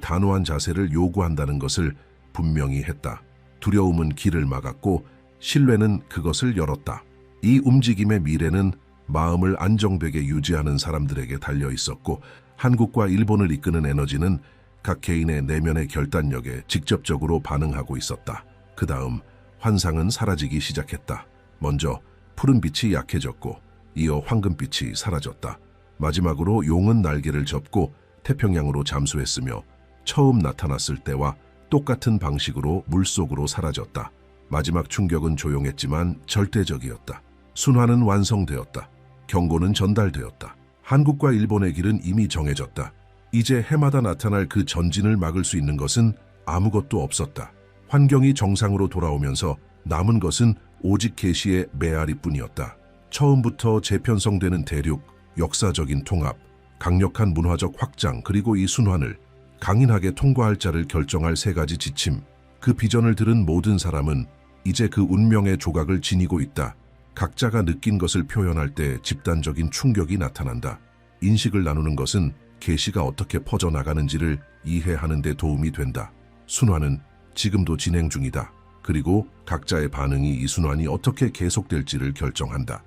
Speaker 1: 단호한 자세를 요구한다는 것을 분명히 했다. 두려움은 길을 막았고 신뢰는 그것을 열었다. 이 움직임의 미래는 마음을 안정되게 유지하는 사람들에게 달려 있었고, 한국과 일본을 이끄는 에너지는 각 개인의 내면의 결단력에 직접적으로 반응하고 있었다. 그 다음 환상은 사라지기 시작했다. 먼저 푸른빛이 약해졌고 이어 황금빛이 사라졌다. 마지막으로 용은 날개를 접고 태평양으로 잠수했으며 처음 나타났을 때와 똑같은 방식으로 물속으로 사라졌다. 마지막 충격은 조용했지만 절대적이었다. 순환은 완성되었다. 경고는 전달되었다. 한국과 일본의 길은 이미 정해졌다. 이제 해마다 나타날 그 전진을 막을 수 있는 것은 아무것도 없었다. 환경이 정상으로 돌아오면서 남은 것은 오직 계시의 메아리뿐이었다. 처음부터 재편성되는 대륙, 역사적인 통합, 강력한 문화적 확장, 그리고 이 순환을 강인하게 통과할 자를 결정할 세 가지 지침. 그 비전을 들은 모든 사람은 이제 그 운명의 조각을 지니고 있다. 각자가 느낀 것을 표현할 때 집단적인 충격이 나타난다. 인식을 나누는 것은 계시가 어떻게 퍼져나가는지를 이해하는 데 도움이 된다. 순환은 지금도 진행 중이다. 그리고 각자의 반응이 이 순환이 어떻게 계속될지를 결정한다.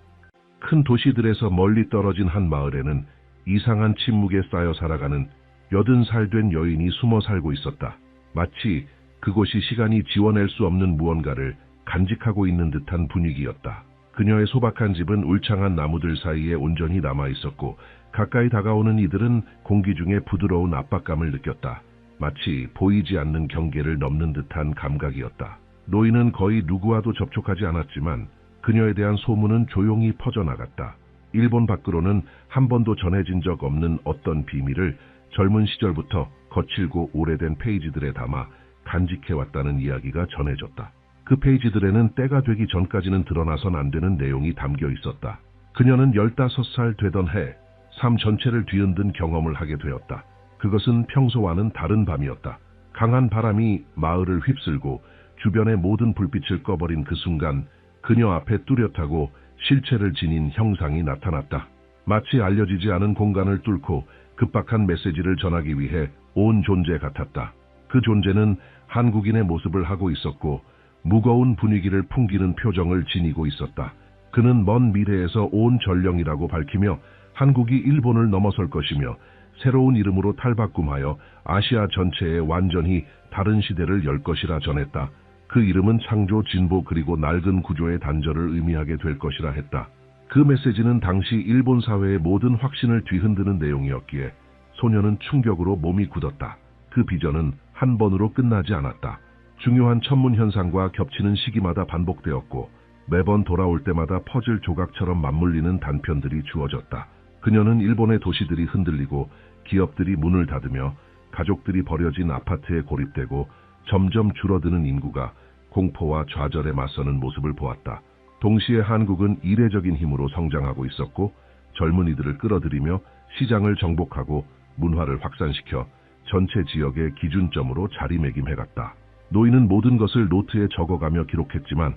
Speaker 1: 큰 도시들에서 멀리 떨어진 한 마을에는 이상한 침묵에 쌓여 살아가는 80살 된 여인이 숨어 살고 있었다. 마치 그곳이 시간이 지워낼 수 없는 무언가를 간직하고 있는 듯한 분위기였다. 그녀의 소박한 집은 울창한 나무들 사이에 온전히 남아 있었고, 가까이 다가오는 이들은 공기 중에 부드러운 압박감을 느꼈다. 마치 보이지 않는 경계를 넘는 듯한 감각이었다. 노인은 거의 누구와도 접촉하지 않았지만 그녀에 대한 소문은 조용히 퍼져나갔다. 일본 밖으로는 한 번도 전해진 적 없는 어떤 비밀을 젊은 시절부터 거칠고 오래된 페이지들에 담아 간직해왔다는 이야기가 전해졌다. 그 페이지들에는 때가 되기 전까지는 드러나선 안 되는 내용이 담겨 있었다. 그녀는 15살 되던 해 삶 전체를 뒤흔든 경험을 하게 되었다. 그것은 평소와는 다른 밤이었다. 강한 바람이 마을을 휩쓸고 주변의 모든 불빛을 꺼버린 그 순간 그녀 앞에 뚜렷하고 실체를 지닌 형상이 나타났다. 마치 알려지지 않은 공간을 뚫고 급박한 메시지를 전하기 위해 온 존재 같았다. 그 존재는 한국인의 모습을 하고 있었고 무거운 분위기를 풍기는 표정을 지니고 있었다. 그는 먼 미래에서 온 전령이라고 밝히며 한국이 일본을 넘어설 것이며 새로운 이름으로 탈바꿈하여 아시아 전체에 완전히 다른 시대를 열 것이라 전했다. 그 이름은 창조, 진보 그리고 낡은 구조의 단절을 의미하게 될 것이라 했다. 그 메시지는 당시 일본 사회의 모든 확신을 뒤흔드는 내용이었기에 소녀는 충격으로 몸이 굳었다. 그 비전은 한 번으로 끝나지 않았다. 중요한 천문 현상과 겹치는 시기마다 반복되었고 매번 돌아올 때마다 퍼즐 조각처럼 맞물리는 단편들이 주어졌다. 그녀는 일본의 도시들이 흔들리고 기업들이 문을 닫으며 가족들이 버려진 아파트에 고립되고 점점 줄어드는 인구가 공포와 좌절에 맞서는 모습을 보았다. 동시에 한국은 이례적인 힘으로 성장하고 있었고 젊은이들을 끌어들이며 시장을 정복하고 문화를 확산시켜 전체 지역의 기준점으로 자리매김해갔다. 노인은 모든 것을 노트에 적어가며 기록했지만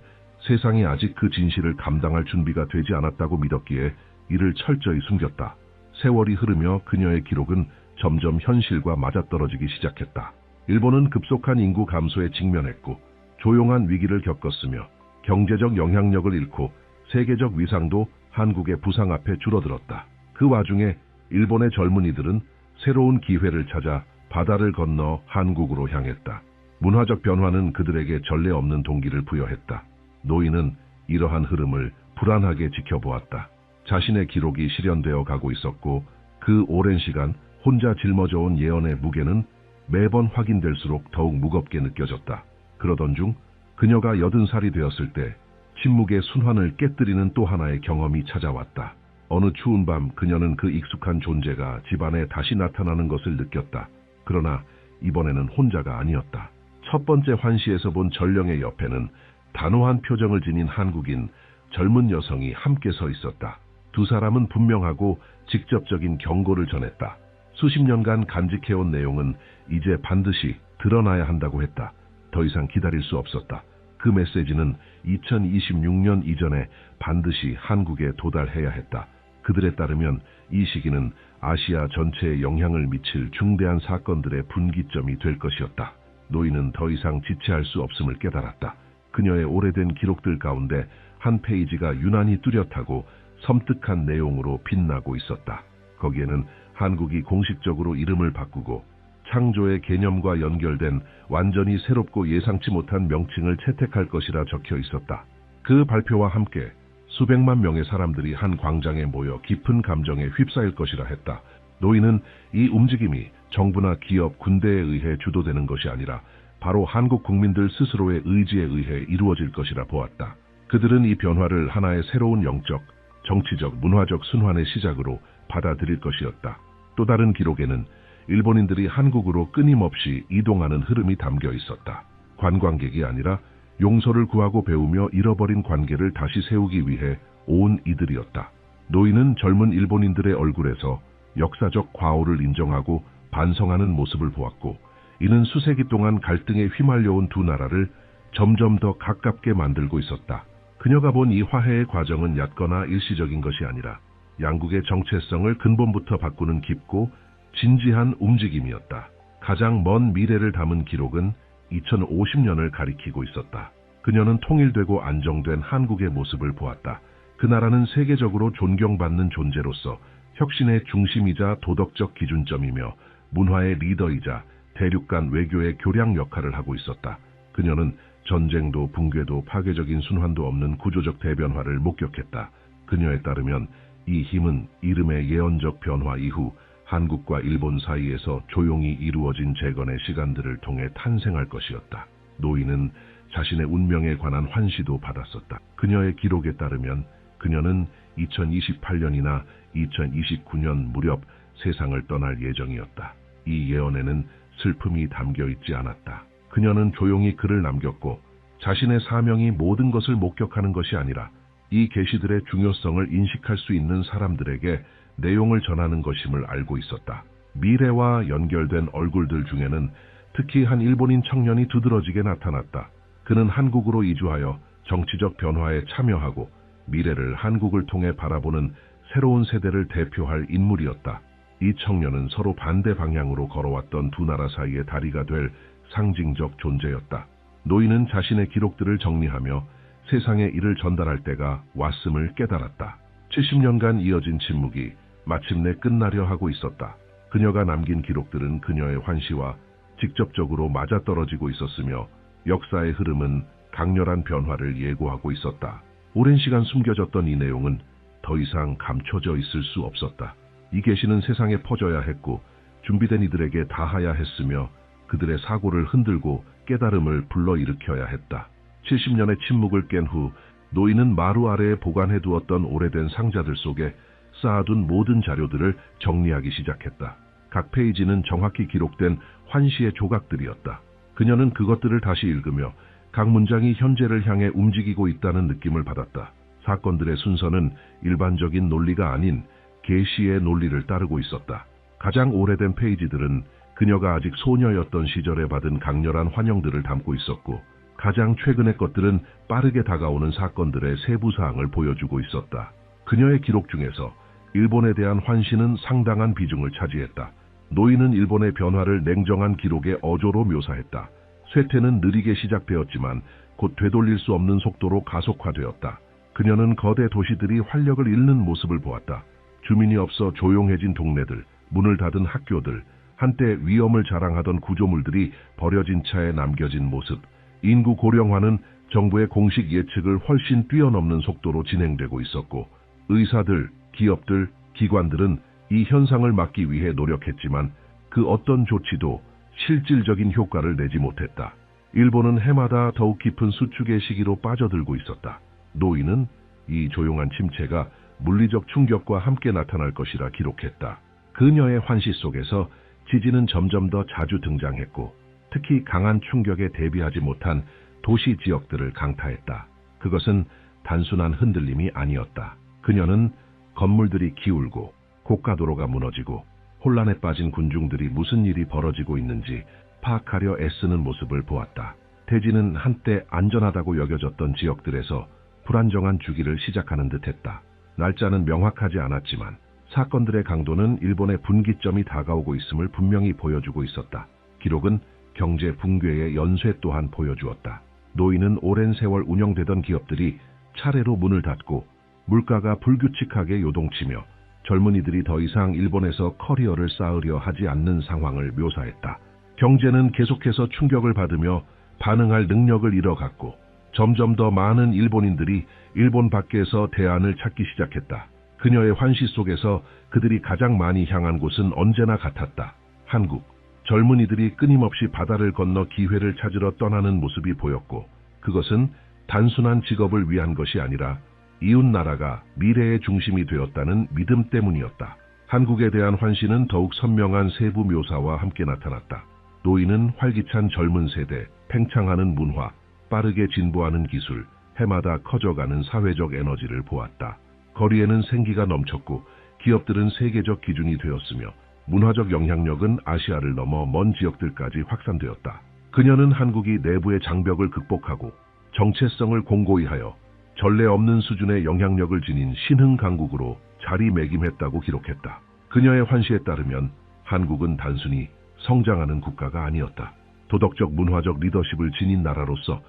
Speaker 1: 세상이 아직 그 진실을 감당할 준비가 되지 않았다고 믿었기에 이를 철저히 숨겼다. 세월이 흐르며 그녀의 기록은 점점 현실과 맞아떨어지기 시작했다. 일본은 급속한 인구 감소에 직면했고 조용한 위기를 겪었으며 경제적 영향력을 잃고 세계적 위상도 한국의 부상 앞에 줄어들었다. 그 와중에 일본의 젊은이들은 새로운 기회를 찾아 바다를 건너 한국으로 향했다. 문화적 변화는 그들에게 전례 없는 동기를 부여했다. 노인은 이러한 흐름을 불안하게 지켜보았다. 자신의 기록이 실현되어 가고 있었고 그 오랜 시간 혼자 짊어져온 예언의 무게는 매번 확인될수록 더욱 무겁게 느껴졌다. 그러던 중 그녀가 80살이 되었을 때 침묵의 순환을 깨뜨리는 또 하나의 경험이 찾아왔다. 어느 추운 밤 그녀는 그 익숙한 존재가 집안에 다시 나타나는 것을 느꼈다. 그러나 이번에는 혼자가 아니었다. 첫 번째 환시에서 본 전령의 옆에는 단호한 표정을 지닌 한국인 젊은 여성이 함께 서 있었다. 두 사람은 분명하고 직접적인 경고를 전했다. 수십 년간 간직해온 내용은 이제 반드시 드러나야 한다고 했다. 더 이상 기다릴 수 없었다. 그 메시지는 2026년 이전에 반드시 한국에 도달해야 했다. 그들에 따르면 이 시기는 아시아 전체에 영향을 미칠 중대한 사건들의 분기점이 될 것이었다. 노인은 더 이상 지체할 수 없음을 깨달았다. 그녀의 오래된 기록들 가운데 한 페이지가 유난히 뚜렷하고 섬뜩한 내용으로 빛나고 있었다. 거기에는 한국이 공식적으로 이름을 바꾸고 창조의 개념과 연결된 완전히 새롭고 예상치 못한 명칭을 채택할 것이라 적혀 있었다. 그 발표와 함께 수백만 명의 사람들이 한 광장에 모여 깊은 감정에 휩싸일 것이라 했다. 노인은 이 움직임이 정부나 기업, 군대에 의해 주도되는 것이 아니라 바로 한국 국민들 스스로의 의지에 의해 이루어질 것이라 보았다. 그들은 이 변화를 하나의 새로운 영적, 정치적, 문화적 순환의 시작으로 받아들일 것이었다. 또 다른 기록에는 일본인들이 한국으로 끊임없이 이동하는 흐름이 담겨 있었다. 관광객이 아니라 용서를 구하고 배우며 잃어버린 관계를 다시 세우기 위해 온 이들이었다. 노인은 젊은 일본인들의 얼굴에서 역사적 과오를 인정하고 반성하는 모습을 보았고, 이는 수세기 동안 갈등에 휘말려온 두 나라를 점점 더 가깝게 만들고 있었다. 그녀가 본 이 화해의 과정은 얕거나 일시적인 것이 아니라 양국의 정체성을 근본부터 바꾸는 깊고 진지한 움직임이었다. 가장 먼 미래를 담은 기록은 2050년을 가리키고 있었다. 그녀는 통일되고 안정된 한국의 모습을 보았다. 그 나라는 세계적으로 존경받는 존재로서 혁신의 중심이자 도덕적 기준점이며 문화의 리더이자 대륙 간 외교의 교량 역할을 하고 있었다. 그녀는 전쟁도 붕괴도 파괴적인 순환도 없는 구조적 대변화를 목격했다. 그녀에 따르면 이 힘은 이름의 예언적 변화 이후 한국과 일본 사이에서 조용히 이루어진 재건의 시간들을 통해 탄생할 것이었다. 노인은 자신의 운명에 관한 환시도 받았었다. 그녀의 기록에 따르면 그녀는 2028년이나 2029년 무렵 세상을 떠날 예정이었다. 이 예언에는 슬픔이 담겨 있지 않았다. 그녀는 조용히 글을 남겼고 자신의 사명이 모든 것을 목격하는 것이 아니라 이 계시들의 중요성을 인식할 수 있는 사람들에게 내용을 전하는 것임을 알고 있었다. 미래와 연결된 얼굴들 중에는 특히 한 일본인 청년이 두드러지게 나타났다. 그는 한국으로 이주하여 정치적 변화에 참여하고 미래를 한국을 통해 바라보는 새로운 세대를 대표할 인물이었다. 이 청년은 서로 반대 방향으로 걸어왔던 두 나라 사이의 다리가 될 상징적 존재였다. 노인은 자신의 기록들을 정리하며 세상에 이를 전달할 때가 왔음을 깨달았다. 70년간 이어진 침묵이 마침내 끝나려 하고 있었다. 그녀가 남긴 기록들은 그녀의 환시와 직접적으로 맞아떨어지고 있었으며 역사의 흐름은 강렬한 변화를 예고하고 있었다. 오랜 시간 숨겨졌던 이 내용은 더 이상 감춰져 있을 수 없었다. 이 계시는 세상에 퍼져야 했고 준비된 이들에게 닿아야 했으며 그들의 사고를 흔들고 깨달음을 불러일으켜야 했다. 70년의 침묵을 깬 후 노인은 마루 아래에 보관해 두었던 오래된 상자들 속에 쌓아둔 모든 자료들을 정리하기 시작했다. 각 페이지는 정확히 기록된 환시의 조각들이었다. 그녀는 그것들을 다시 읽으며 각 문장이 현재를 향해 움직이고 있다는 느낌을 받았다. 사건들의 순서는 일반적인 논리가 아닌 계시의 논리를 따르고 있었다. 가장 오래된 페이지들은 그녀가 아직 소녀였던 시절에 받은 강렬한 환영들을 담고 있었고, 가장 최근의 것들은 빠르게 다가오는 사건들의 세부 사항을 보여주고 있었다. 그녀의 기록 중에서 일본에 대한 환시는 상당한 비중을 차지했다. 노인은 일본의 변화를 냉정한 기록의 어조로 묘사했다. 쇠퇴는 느리게 시작되었지만 곧 되돌릴 수 없는 속도로 가속화되었다. 그녀는 거대 도시들이 활력을 잃는 모습을 보았다. 주민이 없어 조용해진 동네들, 문을 닫은 학교들, 한때 위엄을 자랑하던 구조물들이 버려진 차에 남겨진 모습, 인구 고령화는 정부의 공식 예측을 훨씬 뛰어넘는 속도로 진행되고 있었고, 의사들, 기업들, 기관들은 이 현상을 막기 위해 노력했지만 그 어떤 조치도 실질적인 효과를 내지 못했다. 일본은 해마다 더욱 깊은 수축의 시기로 빠져들고 있었다. 노인은 이 조용한 침체가 물리적 충격과 함께 나타날 것이라 기록했다. 그녀의 환시 속에서 지진은 점점 더 자주 등장했고, 특히 강한 충격에 대비하지 못한 도시 지역들을 강타했다. 그것은 단순한 흔들림이 아니었다. 그녀는 건물들이 기울고 고가도로가 무너지고 혼란에 빠진 군중들이 무슨 일이 벌어지고 있는지 파악하려 애쓰는 모습을 보았다. 대지는 한때 안전하다고 여겨졌던 지역들에서 불안정한 주기를 시작하는 듯했다. 날짜는 명확하지 않았지만 사건들의 강도는 일본의 분기점이 다가오고 있음을 분명히 보여주고 있었다. 기록은 경제 붕괴의 연쇄 또한 보여주었다. 노인은 오랜 세월 운영되던 기업들이 차례로 문을 닫고 물가가 불규칙하게 요동치며 젊은이들이 더 이상 일본에서 커리어를 쌓으려 하지 않는 상황을 묘사했다. 경제는 계속해서 충격을 받으며 반응할 능력을 잃어갔고 점점 더 많은 일본인들이 일본 밖에서 대안을 찾기 시작했다. 그녀의 환시 속에서 그들이 가장 많이 향한 곳은 언제나 같았다. 한국. 젊은이들이 끊임없이 바다를 건너 기회를 찾으러 떠나는 모습이 보였고 그것은 단순한 직업을 위한 것이 아니라 이웃나라가 미래의 중심이 되었다는 믿음 때문이었다. 한국에 대한 환시는 더욱 선명한 세부 묘사와 함께 나타났다. 노인은 활기찬 젊은 세대, 팽창하는 문화, 빠르게 진보하는 기술, 해마다 커져가는 사회적 에너지를 보았다. 거리에는 생기가 넘쳤고 기업들은 세계적 기준이 되었으며 문화적 영향력은 아시아를 넘어 먼 지역들까지 확산되었다. 그녀는 한국이 내부의 장벽을 극복하고 정체성을 공고히 하여 전례 없는 수준의 영향력을 지닌 신흥 강국으로 자리매김했다고 기록했다. 그녀의 환시에 따르면 한국은 단순히 성장하는 국가가 아니었다. 도덕적 문화적 리더십을 지닌 나라로서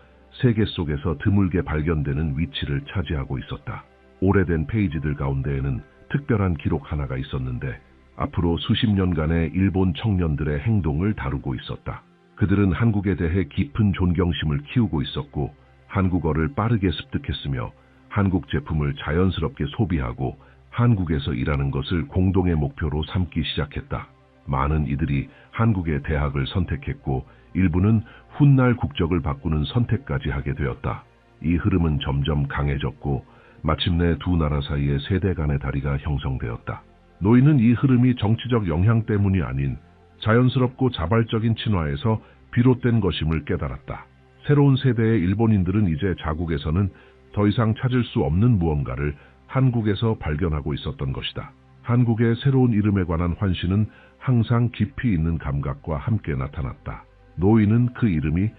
Speaker 1: 세계 속에서 드물게 발견되는 위치를 차지하고 있었다. 오래된 페이지들 가운데에는 특별한 기록 하나가 있었는데 앞으로 수십 년간의 일본 청년들의 행동을 다루고 있었다. 그들은 한국에 대해 깊은 존경심을 키우고 있었고 한국어를 빠르게 습득했으며 한국 제품을 자연스럽게 소비하고 한국에서 일하는 것을 공동의 목표로 삼기 시작했다. 많은 이들이 한국의 대학을 선택했고 일부는 훗날 국적을 바꾸는 선택까지 하게 되었다. 이 흐름은 점점 강해졌고 마침내 두 나라 사이의 세대 간의 다리가 형성되었다. 노인은 이 흐름이 정치적 영향 때문이 아닌 자연스럽고 자발적인 친화에서 비롯된 것임을 깨달았다. 새로운 세대의 일본인들은 이제 자국에서는 더 이상 찾을 수 없는 무언가를 한국에서 발견하고 있었던 것이다. 한국의 새로운 이름에 관한 환시는 항상 깊이 있는 감각과 함께 나타났다. 노인은 그 이름이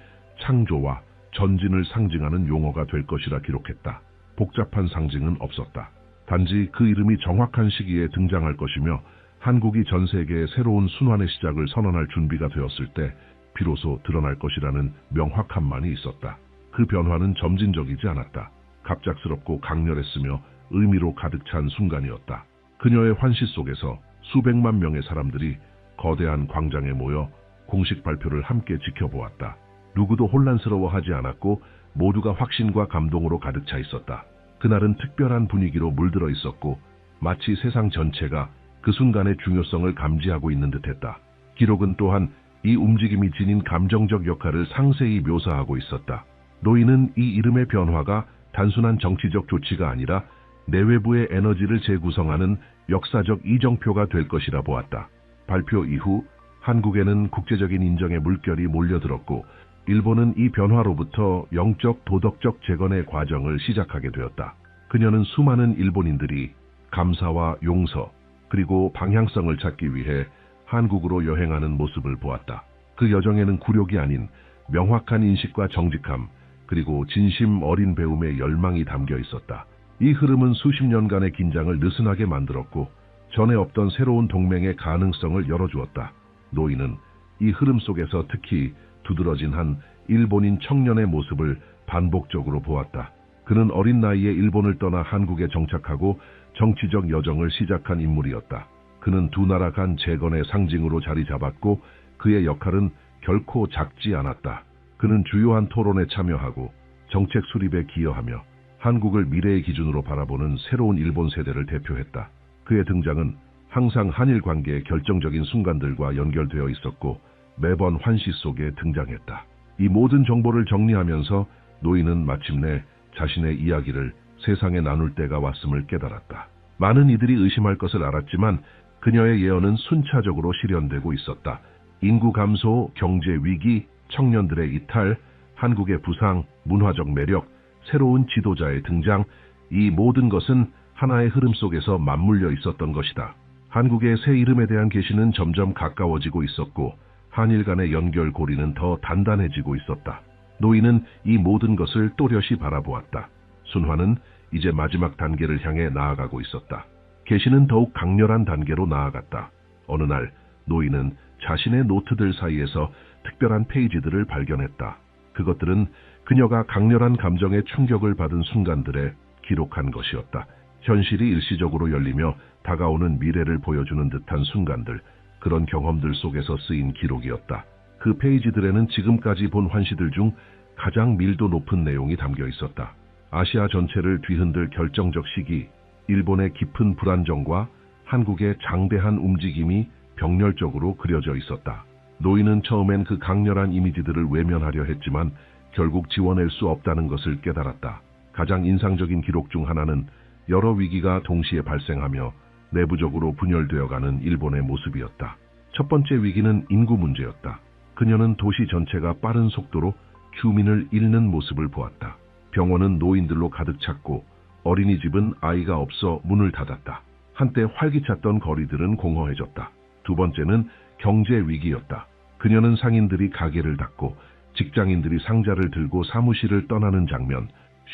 Speaker 1: 창조와 전진을 상징하는 용어가 될 것이라 기록했다. 복잡한 상징은 없었다. 단지 그 이름이 정확한 시기에 등장할 것이며 한국이 전 세계의 새로운 순환의 시작을 선언할 준비가 되었을 때 비로소 드러날 것이라는 명확함만이 있었다. 그 변화는 점진적이지 않았다. 갑작스럽고 강렬했으며 의미로 가득 찬 순간이었다. 그녀의 환시 속에서 수백만 명의 사람들이 거대한 광장에 모여 공식 발표를 함께 지켜보았다. 누구도 혼란스러워하지 않았고 모두가 확신과 감동으로 가득 차 있었다. 그날은 특별한 분위기로 물들어 있었고 마치 세상 전체가 그 순간의 중요성을 감지하고 있는 듯했다. 기록은 또한 이 움직임이 지닌 감정적 역할을 상세히 묘사하고 있었다. 노인은 이 이름의 변화가 단순한 정치적 조치가 아니라 내외부의 에너지를 재구성하는 역사적 이정표가 될 것이라 보았다. 발표 이후 한국에는 국제적인 인정의 물결이 몰려들었고 일본은 이 변화로부터 영적 도덕적 재건의 과정을 시작하게 되었다. 그녀는 수많은 일본인들이 감사와 용서 그리고 방향성을 찾기 위해 한국으로 여행하는 모습을 보았다. 그 여정에는 굴욕이 아닌 명확한 인식과 정직함 그리고 진심 어린 배움의 열망이 담겨 있었다. 이 흐름은 수십 년간의 긴장을 느슨하게 만들었고 전에 없던 새로운 동맹의 가능성을 열어주었다. 노인은 이 흐름 속에서 특히 두드러진 한 일본인 청년의 모습을 반복적으로 보았다. 그는 어린 나이에 일본을 떠나 한국에 정착하고 정치적 여정을 시작한 인물이었다. 그는 두 나라 간 재건의 상징으로 자리 잡았고 그의 역할은 결코 작지 않았다. 그는 주요한 토론에 참여하고 정책 수립에 기여하며 한국을 미래의 기준으로 바라보는 새로운 일본 세대를 대표했다. 그의 등장은 항상 한일 관계의 결정적인 순간들과 연결되어 있었고 매번 환시 속에 등장했다. 이 모든 정보를 정리하면서 노인은 마침내 자신의 이야기를 세상에 나눌 때가 왔음을 깨달았다. 많은 이들이 의심할 것을 알았지만 그녀의 예언은 순차적으로 실현되고 있었다. 인구 감소, 경제 위기, 청년들의 이탈, 한국의 부상, 문화적 매력, 새로운 지도자의 등장, 이 모든 것은 하나의 흐름 속에서 맞물려 있었던 것이다. 한국의 새 이름에 대한 계시는 점점 가까워지고 있었고 한일 간의 연결고리는 더 단단해지고 있었다. 노인은 이 모든 것을 또렷이 바라보았다. 순환은 이제 마지막 단계를 향해 나아가고 있었다. 계시는 더욱 강렬한 단계로 나아갔다. 어느 날 노인은 자신의 노트들 사이에서 특별한 페이지들을 발견했다. 그것들은 그녀가 강렬한 감정에 충격을 받은 순간들에 기록한 것이었다. 현실이 일시적으로 열리며 다가오는 미래를 보여주는 듯한 순간들, 그런 경험들 속에서 쓰인 기록이었다. 그 페이지들에는 지금까지 본 환시들 중 가장 밀도 높은 내용이 담겨 있었다. 아시아 전체를 뒤흔들 결정적 시기, 일본의 깊은 불안정과 한국의 장대한 움직임이 병렬적으로 그려져 있었다. 노인은 처음엔 그 강렬한 이미지들을 외면하려 했지만 결국 지워낼 수 없다는 것을 깨달았다. 가장 인상적인 기록 중 하나는 여러 위기가 동시에 발생하며 내부적으로 분열되어가는 일본의 모습이었다. 첫 번째 위기는 인구 문제였다. 그녀는 도시 전체가 빠른 속도로 주민을 잃는 모습을 보았다. 병원은 노인들로 가득 찼고 어린이집은 아이가 없어 문을 닫았다. 한때 활기찼던 거리들은 공허해졌다. 두 번째는 경제 위기였다. 그녀는 상인들이 가게를 닫고 직장인들이 상자를 들고 사무실을 떠나는 장면,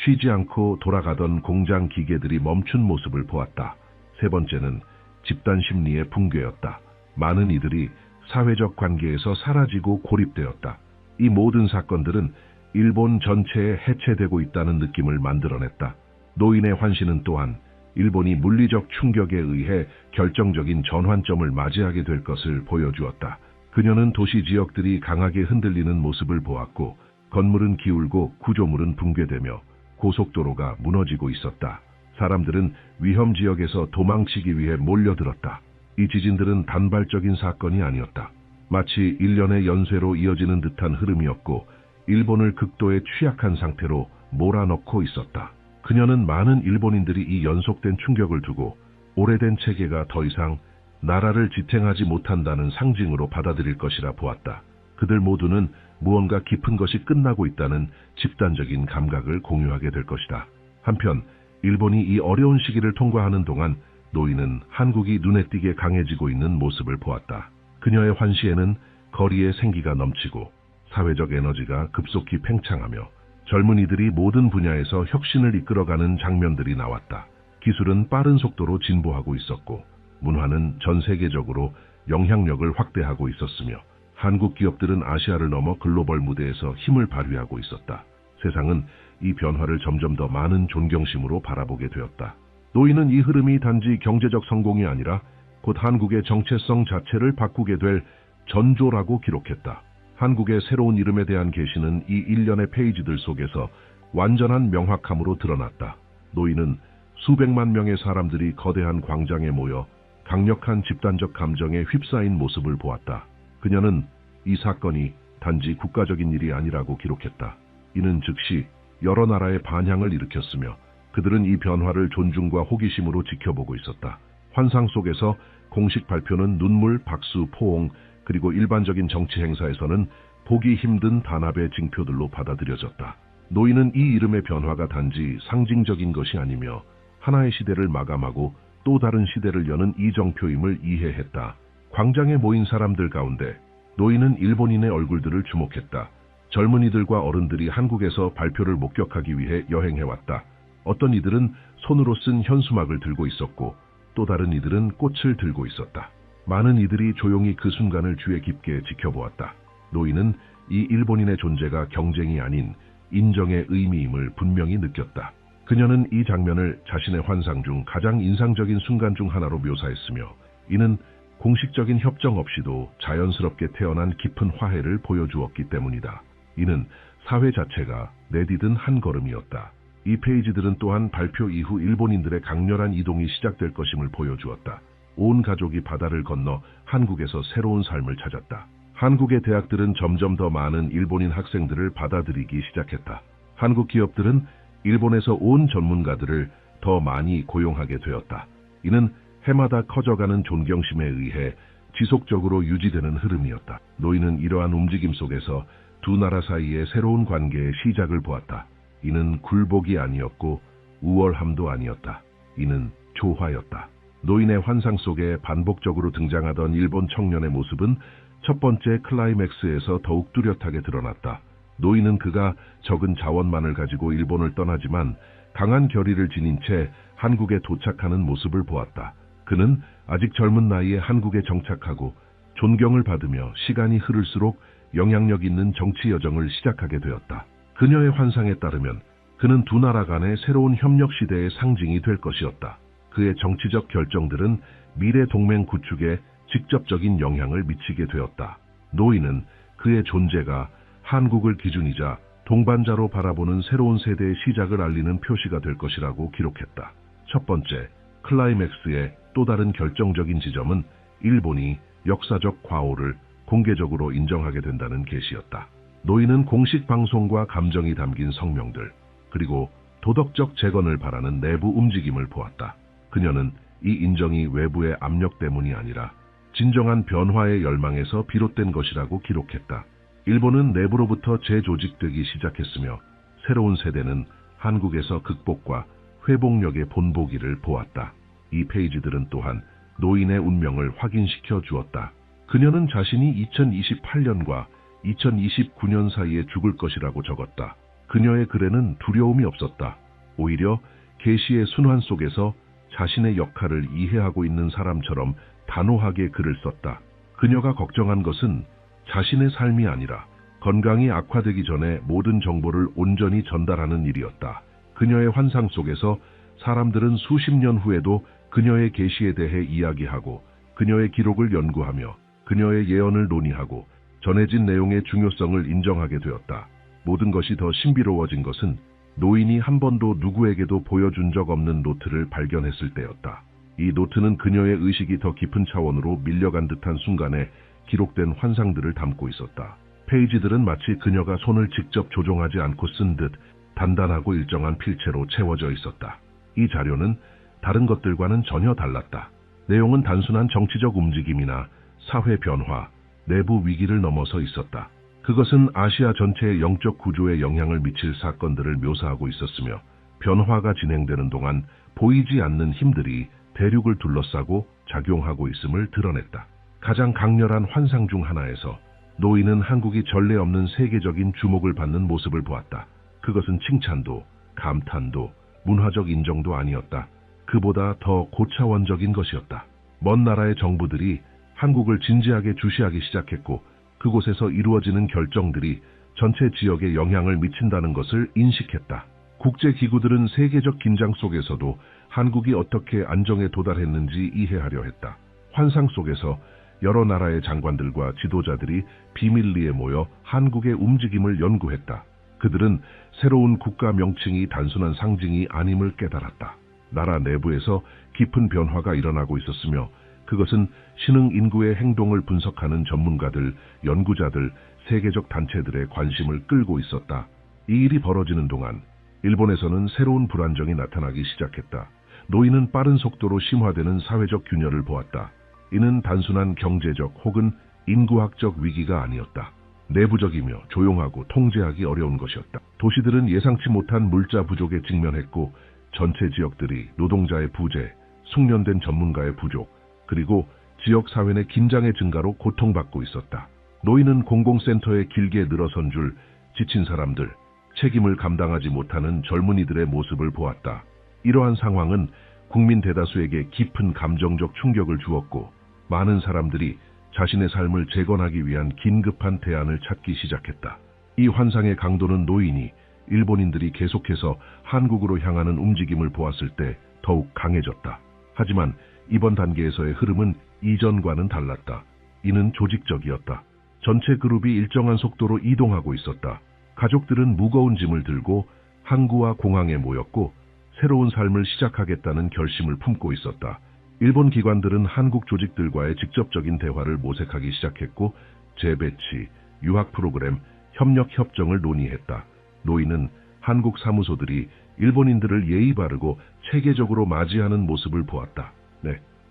Speaker 1: 쉬지 않고 돌아가던 공장 기계들이 멈춘 모습을 보았다. 세 번째는 집단 심리의 붕괴였다. 많은 이들이 사회적 관계에서 사라지고 고립되었다. 이 모든 사건들은 일본 전체에 해체되고 있다는 느낌을 만들어냈다. 노인의 환시는 또한 일본이 물리적 충격에 의해 결정적인 전환점을 맞이하게 될 것을 보여주었다. 그녀는 도시 지역들이 강하게 흔들리는 모습을 보았고 건물은 기울고 구조물은 붕괴되며 고속도로가 무너지고 있었다. 사람들은 위험 지역에서 도망치기 위해 몰려들었다. 이 지진들은 단발적인 사건이 아니었다. 마치 일련의 연쇄로 이어지는 듯한 흐름이었고 일본을 극도의 취약한 상태로 몰아넣고 있었다. 그녀는 많은 일본인들이 이 연속된 충격을 두고 오래된 체계가 더 이상 나라를 지탱하지 못한다는 상징으로 받아들일 것이라 보았다. 그들 모두는 무언가 깊은 것이 끝나고 있다는 집단적인 감각을 공유하게 될 것이다. 한편 일본이 이 어려운 시기를 통과하는 동안 노인은 한국이 눈에 띄게 강해지고 있는 모습을 보았다. 그녀의 환시에는 거리에 생기가 넘치고 사회적 에너지가 급속히 팽창하며 젊은이들이 모든 분야에서 혁신을 이끌어가는 장면들이 나왔다. 기술은 빠른 속도로 진보하고 있었고 문화는 전 세계적으로 영향력을 확대하고 있었으며 한국 기업들은 아시아를 넘어 글로벌 무대에서 힘을 발휘하고 있었다. 세상은 이 변화를 점점 더 많은 존경심으로 바라보게 되었다. 노인은 이 흐름이 단지 경제적 성공이 아니라 곧 한국의 정체성 자체를 바꾸게 될 전조라고 기록했다. 한국의 새로운 이름에 대한 계시는 이 일련의 페이지들 속에서 완전한 명확함으로 드러났다. 노인은 수백만 명의 사람들이 거대한 광장에 모여 강력한 집단적 감정에 휩싸인 모습을 보았다. 그녀는 이 사건이 단지 국가적인 일이 아니라고 기록했다. 이는 즉시 여러 나라의 반향을 일으켰으며 그들은 이 변화를 존중과 호기심으로 지켜보고 있었다. 환상 속에서 공식 발표는 눈물, 박수, 포옹, 그리고 일반적인 정치 행사에서는 보기 힘든 단합의 징표들로 받아들여졌다. 노인은 이 이름의 변화가 단지 상징적인 것이 아니며 하나의 시대를 마감하고 또 다른 시대를 여는 이정표임을 이해했다. 광장에 모인 사람들 가운데 노인은 일본인의 얼굴들을 주목했다. 젊은이들과 어른들이 한국에서 발표를 목격하기 위해 여행해왔다. 어떤 이들은 손으로 쓴 현수막을 들고 있었고 또 다른 이들은 꽃을 들고 있었다. 많은 이들이 조용히 그 순간을 주의 깊게 지켜보았다. 노인은 이 일본인의 존재가 경쟁이 아닌 인정의 의미임을 분명히 느꼈다. 그녀는 이 장면을 자신의 환상 중 가장 인상적인 순간 중 하나로 묘사했으며 이는 공식적인 협정 없이도 자연스럽게 태어난 깊은 화해를 보여주었기 때문이다. 이는 사회 자체가 내디딘 한 걸음이었다. 이 페이지들은 또한 발표 이후 일본인들의 강렬한 이동이 시작될 것임을 보여주었다. 온 가족이 바다를 건너 한국에서 새로운 삶을 찾았다. 한국의 대학들은 점점 더 많은 일본인 학생들을 받아들이기 시작했다. 한국 기업들은 일본에서 온 전문가들을 더 많이 고용하게 되었다. 이는 해마다 커져가는 존경심에 의해 지속적으로 유지되는 흐름이었다. 노인은 이러한 움직임 속에서 두 나라 사이의 새로운 관계의 시작을 보았다. 이는 굴복이 아니었고 우월함도 아니었다. 이는 조화였다. 노인의 환상 속에 반복적으로 등장하던 일본 청년의 모습은 첫 번째 클라이맥스에서 더욱 뚜렷하게 드러났다. 노인은 그가 적은 자원만을 가지고 일본을 떠나지만 강한 결의를 지닌 채 한국에 도착하는 모습을 보았다. 그는 아직 젊은 나이에 한국에 정착하고 존경을 받으며 시간이 흐를수록 영향력 있는 정치 여정을 시작하게 되었다. 그녀의 환상에 따르면 그는 두 나라 간의 새로운 협력 시대의 상징이 될 것이었다. 그의 정치적 결정들은 미래 동맹 구축에 직접적인 영향을 미치게 되었다. 노인은 그의 존재가 한국을 기준이자 동반자로 바라보는 새로운 세대의 시작을 알리는 표시가 될 것이라고 기록했다. 첫 번째, 클라이맥스의 또 다른 결정적인 지점은 일본이 역사적 과오를 공개적으로 인정하게 된다는 계시였다. 노인은 공식 방송과 감정이 담긴 성명들, 그리고 도덕적 재건을 바라는 내부 움직임을 보았다. 그녀는 이 인정이 외부의 압력 때문이 아니라 진정한 변화의 열망에서 비롯된 것이라고 기록했다. 일본은 내부로부터 재조직되기 시작했으며 새로운 세대는 한국에서 극복과 회복력의 본보기를 보았다. 이 페이지들은 또한 노인의 운명을 확인시켜 주었다. 그녀는 자신이 2028년과 2029년 사이에 죽을 것이라고 적었다. 그녀의 글에는 두려움이 없었다. 오히려 계시의 순환 속에서 자신의 역할을 이해하고 있는 사람처럼 단호하게 글을 썼다. 그녀가 걱정한 것은 자신의 삶이 아니라 건강이 악화되기 전에 모든 정보를 온전히 전달하는 일이었다. 그녀의 환상 속에서 사람들은 수십 년 후에도 그녀의 계시에 대해 이야기하고 그녀의 기록을 연구하며 그녀의 예언을 논의하고 전해진 내용의 중요성을 인정하게 되었다. 모든 것이 더 신비로워진 것은 노인이 한 번도 누구에게도 보여준 적 없는 노트를 발견했을 때였다. 이 노트는 그녀의 의식이 더 깊은 차원으로 밀려간 듯한 순간에 기록된 환상들을 담고 있었다. 페이지들은 마치 그녀가 손을 직접 조종하지 않고 쓴 듯 단단하고 일정한 필체로 채워져 있었다. 이 자료는 다른 것들과는 전혀 달랐다. 내용은 단순한 정치적 움직임이나 사회 변화, 내부 위기를 넘어서 있었다. 그것은 아시아 전체의 영적 구조에 영향을 미칠 사건들을 묘사하고 있었으며 변화가 진행되는 동안 보이지 않는 힘들이 대륙을 둘러싸고 작용하고 있음을 드러냈다. 가장 강렬한 환상 중 하나에서 노인은 한국이 전례 없는 세계적인 주목을 받는 모습을 보았다. 그것은 칭찬도, 감탄도, 문화적 인정도 아니었다. 그보다 더 고차원적인 것이었다. 먼 나라의 정부들이 한국을 진지하게 주시하기 시작했고 그곳에서 이루어지는 결정들이 전체 지역에 영향을 미친다는 것을 인식했다. 국제기구들은 세계적 긴장 속에서도 한국이 어떻게 안정에 도달했는지 이해하려 했다. 환상 속에서 여러 나라의 장관들과 지도자들이 비밀리에 모여 한국의 움직임을 연구했다. 그들은 새로운 국가 명칭이 단순한 상징이 아님을 깨달았다. 나라 내부에서 깊은 변화가 일어나고 있었으며 그것은 신흥 인구의 행동을 분석하는 전문가들, 연구자들, 세계적 단체들의 관심을 끌고 있었다. 이 일이 벌어지는 동안 일본에서는 새로운 불안정이 나타나기 시작했다. 노인은 빠른 속도로 심화되는 사회적 균열을 보았다. 이는 단순한 경제적 혹은 인구학적 위기가 아니었다. 내부적이며 조용하고 통제하기 어려운 것이었다. 도시들은 예상치 못한 물자 부족에 직면했고 전체 지역들이 노동자의 부재, 숙련된 전문가의 부족, 그리고 지역사회 내 긴장의 증가로 고통받고 있었다. 노인은 공공센터에 길게 늘어선 줄 지친 사람들, 책임을 감당하지 못하는 젊은이들의 모습을 보았다. 이러한 상황은 국민 대다수에게 깊은 감정적 충격을 주었고 많은 사람들이 자신의 삶을 재건하기 위한 긴급한 대안을 찾기 시작했다. 이 환상의 강도는 노인이 일본인들이 계속해서 한국으로 향하는 움직임을 보았을 때 더욱 강해졌다. 하지만 이번 단계에서의 흐름은 이전과는 달랐다. 이는 조직적이었다. 전체 그룹이 일정한 속도로 이동하고 있었다. 가족들은 무거운 짐을 들고 항구와 공항에 모였고 새로운 삶을 시작하겠다는 결심을 품고 있었다. 일본 기관들은 한국 조직들과의 직접적인 대화를 모색하기 시작했고 재배치, 유학 프로그램, 협력 협정을 논의했다. 노인은 한국 사무소들이 일본인들을 예의 바르고 체계적으로 맞이하는 모습을 보았다.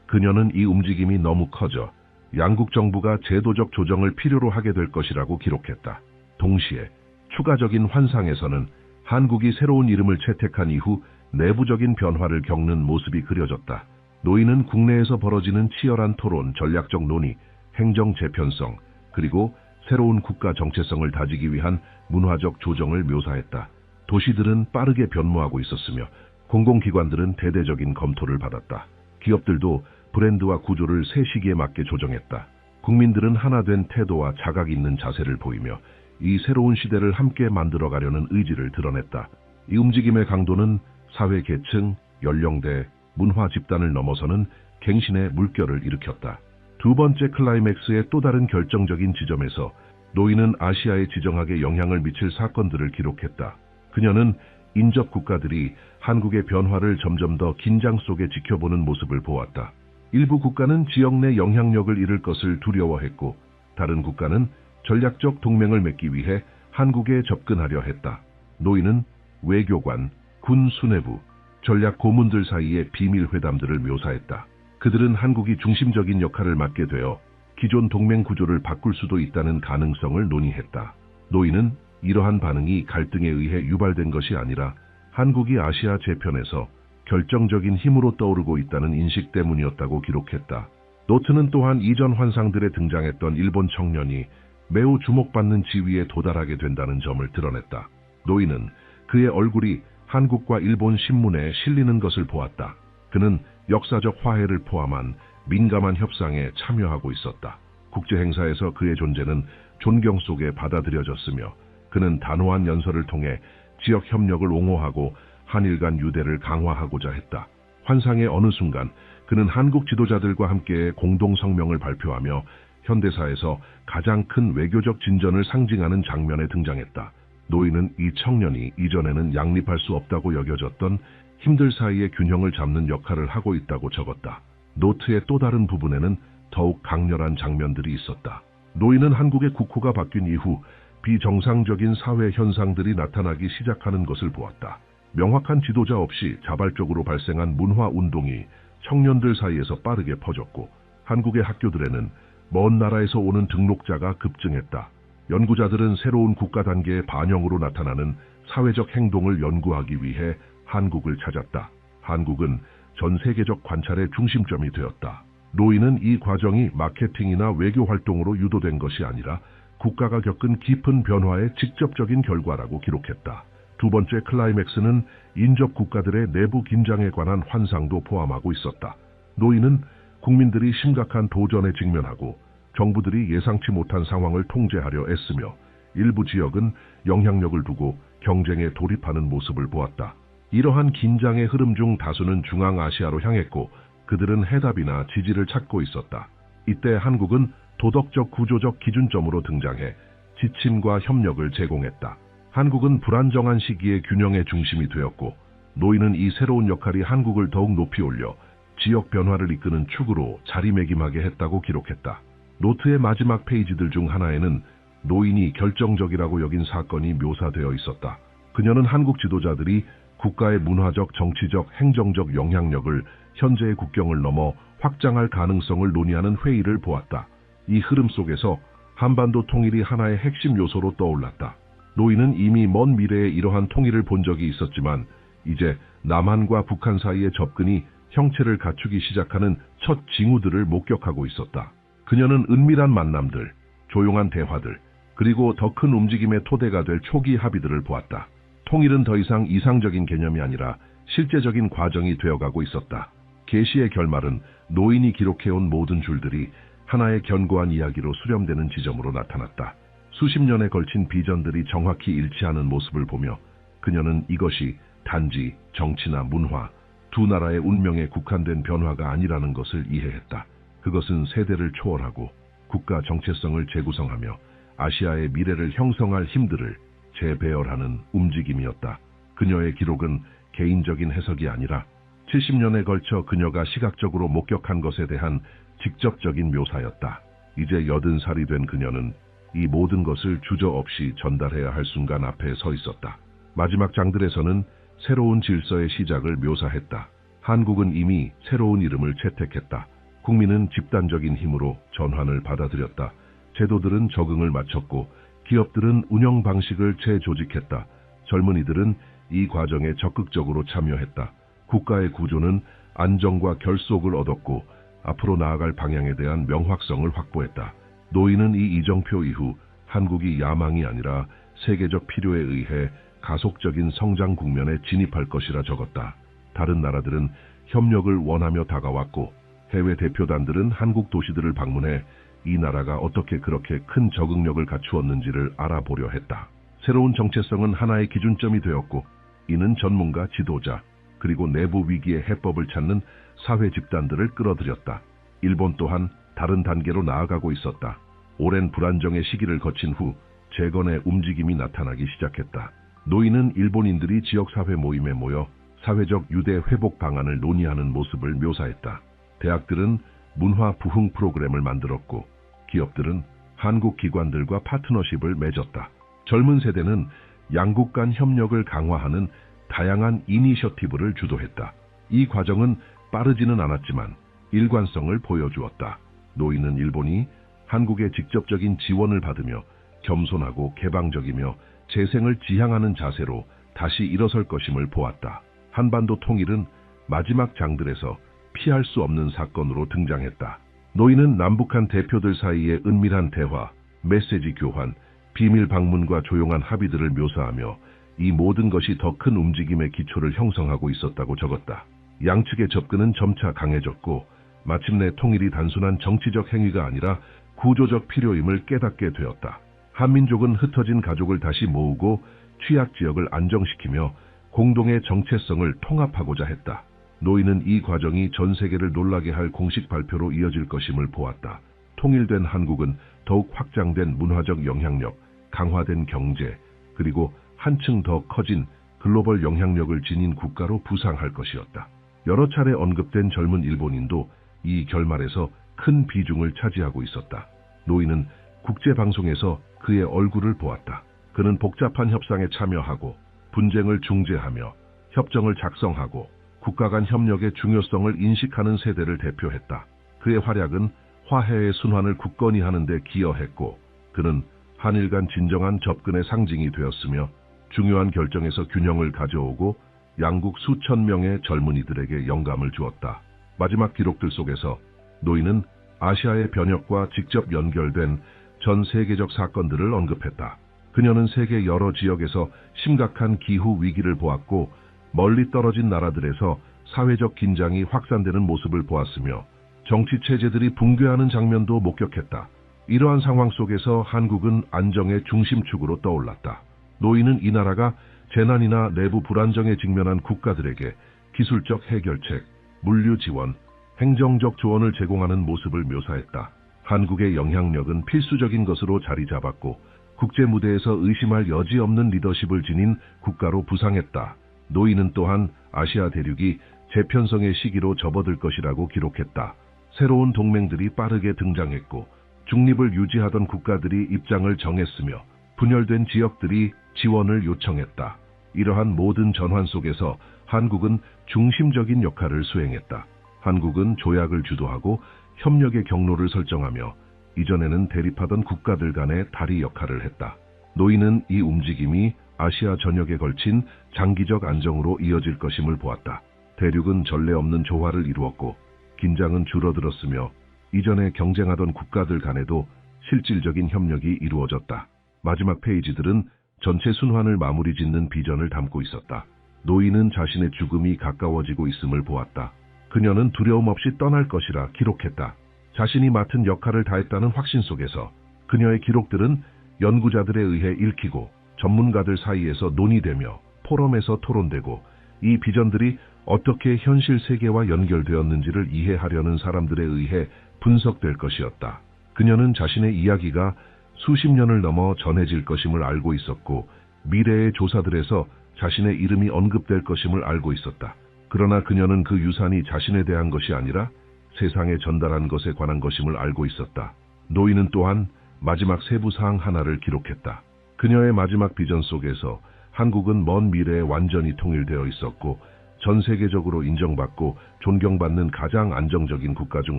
Speaker 1: 그녀는 이 움직임이 너무 커져 양국 정부가 제도적 조정을 필요로 하게 될 것이라고 기록했다. 동시에 추가적인 환상에서는 한국이 새로운 이름을 채택한 이후 내부적인 변화를 겪는 모습이 그려졌다. 노인은 국내에서 벌어지는 치열한 토론, 전략적 논의, 행정 재편성, 그리고 새로운 국가 정체성을 다지기 위한 문화적 조정을 묘사했다. 도시들은 빠르게 변모하고 있었으며 공공기관들은 대대적인 검토를 받았다. 기업들도 브랜드와 구조를 새 시기에 맞게 조정했다. 국민들은 하나된 태도와 자각 있는 자세를 보이며 이 새로운 시대를 함께 만들어가려는 의지를 드러냈다. 이 움직임의 강도는 사회 계층, 연령대, 문화 집단을 넘어서는 갱신의 물결을 일으켰다. 두 번째 클라이맥스의 또 다른 결정적인 지점에서 노인은 아시아에 지정하게 영향을 미칠 사건들을 기록했다. 그녀는 인접 국가들이 한국의 변화를 점점 더 긴장 속에 지켜보는 모습을 보았다. 일부 국가는 지역 내 영향력을 잃을 것을 두려워했고 다른 국가는 전략적 동맹을 맺기 위해 한국에 접근하려 했다. 노인은 외교관, 군 수뇌부, 전략 고문들 사이의 비밀 회담들을 묘사했다. 그들은 한국이 중심적인 역할을 맡게 되어 기존 동맹 구조를 바꿀 수도 있다는 가능성을 논의했다. 노인은 이러한 반응이 갈등에 의해 유발된 것이 아니라 한국이 아시아 재편에서 결정적인 힘으로 떠오르고 있다는 인식 때문이었다고 기록했다. 노트는 또한 이전 환상들에 등장했던 일본 청년이 매우 주목받는 지위에 도달하게 된다는 점을 드러냈다. 노인은 그의 얼굴이 한국과 일본 신문에 실리는 것을 보았다. 그는 역사적 화해를 포함한 민감한 협상에 참여하고 있었다. 국제행사에서 그의 존재는 존경 속에 받아들여졌으며 그는 단호한 연설을 통해 지역 협력을 옹호하고 한일 간 유대를 강화하고자 했다. 환상의 어느 순간 그는 한국 지도자들과 함께 공동성명을 발표하며 현대사에서 가장 큰 외교적 진전을 상징하는 장면에 등장했다. 노인은 이 청년이 이전에는 양립할 수 없다고 여겨졌던 힘들 사이의 균형을 잡는 역할을 하고 있다고 적었다. 노트의 또 다른 부분에는 더욱 강렬한 장면들이 있었다. 노인은 한국의 국호가 바뀐 이후 비정상적인 사회 현상들이 나타나기 시작하는 것을 보았다. 명확한 지도자 없이 자발적으로 발생한 문화 운동이 청년들 사이에서 빠르게 퍼졌고 한국의 학교들에는 먼 나라에서 오는 등록자가 급증했다. 연구자들은 새로운 국가 단계의 반영으로 나타나는 사회적 행동을 연구하기 위해 한국을 찾았다. 한국은 전 세계적 관찰의 중심점이 되었다. 노인은 이 과정이 마케팅이나 외교 활동으로 유도된 것이 아니라 국가가 겪은 깊은 변화의 직접적인 결과라고 기록했다. 두 번째 클라이맥스는 인접 국가들의 내부 긴장에 관한 환상도 포함하고 있었다. 노인은 국민들이 심각한 도전에 직면하고 정부들이 예상치 못한 상황을 통제하려 애쓰며 일부 지역은 영향력을 두고 경쟁에 돌입하는 모습을 보았다. 이러한 긴장의 흐름 중 다수는 중앙아시아로 향했고 그들은 해답이나 지지를 찾고 있었다. 이때 한국은 도덕적 구조적 기준점으로 등장해 지침과 협력을 제공했다. 한국은 불안정한 시기의 균형의 중심이 되었고 노인은 이 새로운 역할이 한국을 더욱 높이 올려 지역 변화를 이끄는 축으로 자리매김하게 했다고 기록했다. 노트의 마지막 페이지들 중 하나에는 노인이 결정적이라고 여긴 사건이 묘사되어 있었다. 그녀는 한국 지도자들이 국가의 문화적, 정치적, 행정적 영향력을 현재의 국경을 넘어 확장할 가능성을 논의하는 회의를 보았다. 이 흐름 속에서 한반도 통일이 하나의 핵심 요소로 떠올랐다. 노인은 이미 먼 미래에 이러한 통일을 본 적이 있었지만 이제 남한과 북한 사이의 접근이 형체를 갖추기 시작하는 첫 징후들을 목격하고 있었다. 그녀는 은밀한 만남들, 조용한 대화들, 그리고 더 큰 움직임의 토대가 될 초기 합의들을 보았다. 통일은 더 이상 이상적인 개념이 아니라 실제적인 과정이 되어가고 있었다. 계시의 결말은 노인이 기록해온 모든 줄들이 하나의 견고한 이야기로 수렴되는 지점으로 나타났다. 수십 년에 걸친 비전들이 정확히 일치하는 모습을 보며 그녀는 이것이 단지 정치나 문화, 두 나라의 운명에 국한된 변화가 아니라는 것을 이해했다. 그것은 세대를 초월하고 국가 정체성을 재구성하며 아시아의 미래를 형성할 힘들을 재배열하는 움직임이었다. 그녀의 기록은 개인적인 해석이 아니라 70년에 걸쳐 그녀가 시각적으로 목격한 것에 대한 직접적인 묘사였다. 이제 80살이 된 그녀는 이 모든 것을 주저없이 전달해야 할 순간 앞에 서 있었다. 마지막 장들에서는 새로운 질서의 시작을 묘사했다. 한국은 이미 새로운 이름을 채택했다. 국민은 집단적인 힘으로 전환을 받아들였다. 제도들은 적응을 마쳤고 기업들은 운영 방식을 재조직했다. 젊은이들은 이 과정에 적극적으로 참여했다. 국가의 구조는 안정과 결속을 얻었고 앞으로 나아갈 방향에 대한 명확성을 확보했다. 노인은 이 이정표 이후 한국이 야망이 아니라 세계적 필요에 의해 가속적인 성장 국면에 진입할 것이라 적었다. 다른 나라들은 협력을 원하며 다가왔고 해외 대표단들은 한국 도시들을 방문해 이 나라가 어떻게 그렇게 큰 적응력을 갖추었는지를 알아보려 했다. 새로운 정체성은 하나의 기준점이 되었고 이는 전문가, 지도자, 그리고 내부 위기의 해법을 찾는 사회 집단들을 끌어들였다. 일본 또한 다른 단계로 나아가고 있었다. 오랜 불안정의 시기를 거친 후 재건의 움직임이 나타나기 시작했다. 노인은 일본인들이 지역사회 모임에 모여 사회적 유대 회복 방안을 논의하는 모습을 묘사했다. 대학들은 문화 부흥 프로그램을 만들었고 기업들은 한국 기관들과 파트너십을 맺었다. 젊은 세대는 양국 간 협력을 강화하는 다양한 이니셔티브를 주도했다. 이 과정은 빠르지는 않았지만 일관성을 보여주었다. 노인은 일본이 한국의 직접적인 지원을 받으며 겸손하고 개방적이며 재생을 지향하는 자세로 다시 일어설 것임을 보았다. 한반도 통일은 마지막 장들에서 피할 수 없는 사건으로 등장했다. 노인은 남북한 대표들 사이의 은밀한 대화, 메시지 교환, 비밀 방문과 조용한 합의들을 묘사하며 이 모든 것이 더 큰 움직임의 기초를 형성하고 있었다고 적었다. 양측의 접근은 점차 강해졌고 마침내 통일이 단순한 정치적 행위가 아니라 구조적 필요임을 깨닫게 되었다. 한민족은 흩어진 가족을 다시 모으고 취약 지역을 안정시키며 공동의 정체성을 통합하고자 했다. 노인은 이 과정이 전 세계를 놀라게 할 공식 발표로 이어질 것임을 보았다. 통일된 한국은 더욱 확장된 문화적 영향력, 강화된 경제, 그리고 한층 더 커진 글로벌 영향력을 지닌 국가로 부상할 것이었다. 여러 차례 언급된 젊은 일본인도 이 결말에서 큰 비중을 차지하고 있었다. 노인은 국제방송에서 그의 얼굴을 보았다. 그는 복잡한 협상에 참여하고 분쟁을 중재하며 협정을 작성하고 국가 간 협력의 중요성을 인식하는 세대를 대표했다. 그의 활약은 화해의 순환을 굳건히 하는 데 기여했고 그는 한일 간 진정한 접근의 상징이 되었으며 중요한 결정에서 균형을 가져오고 양국 수천 명의 젊은이들에게 영감을 주었다. 마지막 기록들 속에서 노인은 아시아의 변혁과 직접 연결된 전 세계적 사건들을 언급했다. 그녀는 세계 여러 지역에서 심각한 기후 위기를 보았고 멀리 떨어진 나라들에서 사회적 긴장이 확산되는 모습을 보았으며 정치 체제들이 붕괴하는 장면도 목격했다. 이러한 상황 속에서 한국은 안정의 중심축으로 떠올랐다. 노인은 이 나라가 재난이나 내부 불안정에 직면한 국가들에게 기술적 해결책, 물류 지원, 행정적 조언을 제공하는 모습을 묘사했다. 한국의 영향력은 필수적인 것으로 자리 잡았고 국제 무대에서 의심할 여지 없는 리더십을 지닌 국가로 부상했다. 노인은 또한 아시아 대륙이 재편성의 시기로 접어들 것이라고 기록했다. 새로운 동맹들이 빠르게 등장했고 중립을 유지하던 국가들이 입장을 정했으며 분열된 지역들이 지원을 요청했다. 이러한 모든 전환 속에서 한국은 중심적인 역할을 수행했다. 한국은 조약을 주도하고 협력의 경로를 설정하며 이전에는 대립하던 국가들 간의 다리 역할을 했다. 노인은 이 움직임이 아시아 전역에 걸친 장기적 안정으로 이어질 것임을 보았다. 대륙은 전례 없는 조화를 이루었고 긴장은 줄어들었으며 이전에 경쟁하던 국가들 간에도 실질적인 협력이 이루어졌다. 마지막 페이지들은 전체 순환을 마무리 짓는 비전을 담고 있었다. 노인은 자신의 죽음이 가까워지고 있음을 보았다. 그녀는 두려움 없이 떠날 것이라 기록했다. 자신이 맡은 역할을 다했다는 확신 속에서 그녀의 기록들은 연구자들에 의해 읽히고 전문가들 사이에서 논의되며 포럼에서 토론되고 이 비전들이 어떻게 현실 세계와 연결되었는지를 이해하려는 사람들에 의해 분석될 것이었다. 그녀는 자신의 이야기가 수십 년을 넘어 전해질 것임을 알고 있었고 미래의 조사들에서 자신의 이름이 언급될 것임을 알고 있었다. 그러나 그녀는 그 유산이 자신에 대한 것이 아니라 세상에 전달한 것에 관한 것임을 알고 있었다. 노인은 또한 마지막 세부사항 하나를 기록했다. 그녀의 마지막 비전 속에서 한국은 먼 미래에 완전히 통일되어 있었고 전 세계적으로 인정받고 존경받는 가장 안정적인 국가 중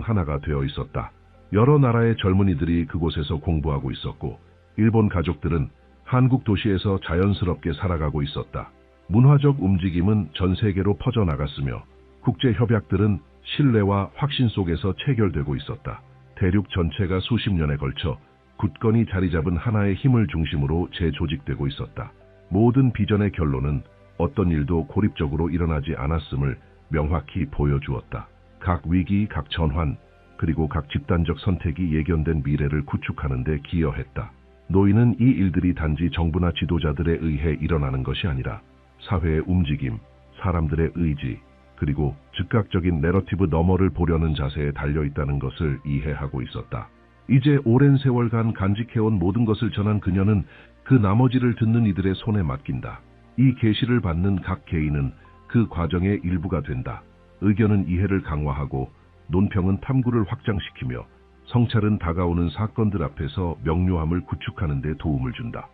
Speaker 1: 하나가 되어 있었다. 여러 나라의 젊은이들이 그곳에서 공부하고 있었고 일본 가족들은 한국 도시에서 자연스럽게 살아가고 있었다. 문화적 움직임은 전 세계로 퍼져나갔으며 국제 협약들은 신뢰와 확신 속에서 체결되고 있었다. 대륙 전체가 수십 년에 걸쳐 굳건히 자리 잡은 하나의 힘을 중심으로 재조직되고 있었다. 모든 비전의 결론은 어떤 일도 고립적으로 일어나지 않았음을 명확히 보여주었다. 각 위기, 각 전환, 그리고 각 집단적 선택이 예견된 미래를 구축하는 데 기여했다. 노인은 이 일들이 단지 정부나 지도자들에 의해 일어나는 것이 아니라 사회의 움직임, 사람들의 의지, 그리고 즉각적인 내러티브 너머를 보려는 자세에 달려있다는 것을 이해하고 있었다. 이제 오랜 세월간 간직해온 모든 것을 전한 그녀는 그 나머지를 듣는 이들의 손에 맡긴다. 이 계시를 받는 각 개인은 그 과정의 일부가 된다. 의견은 이해를 강화하고 논평은 탐구를 확장시키며 성찰은 다가오는 사건들 앞에서 명료함을 구축하는 데 도움을 준다.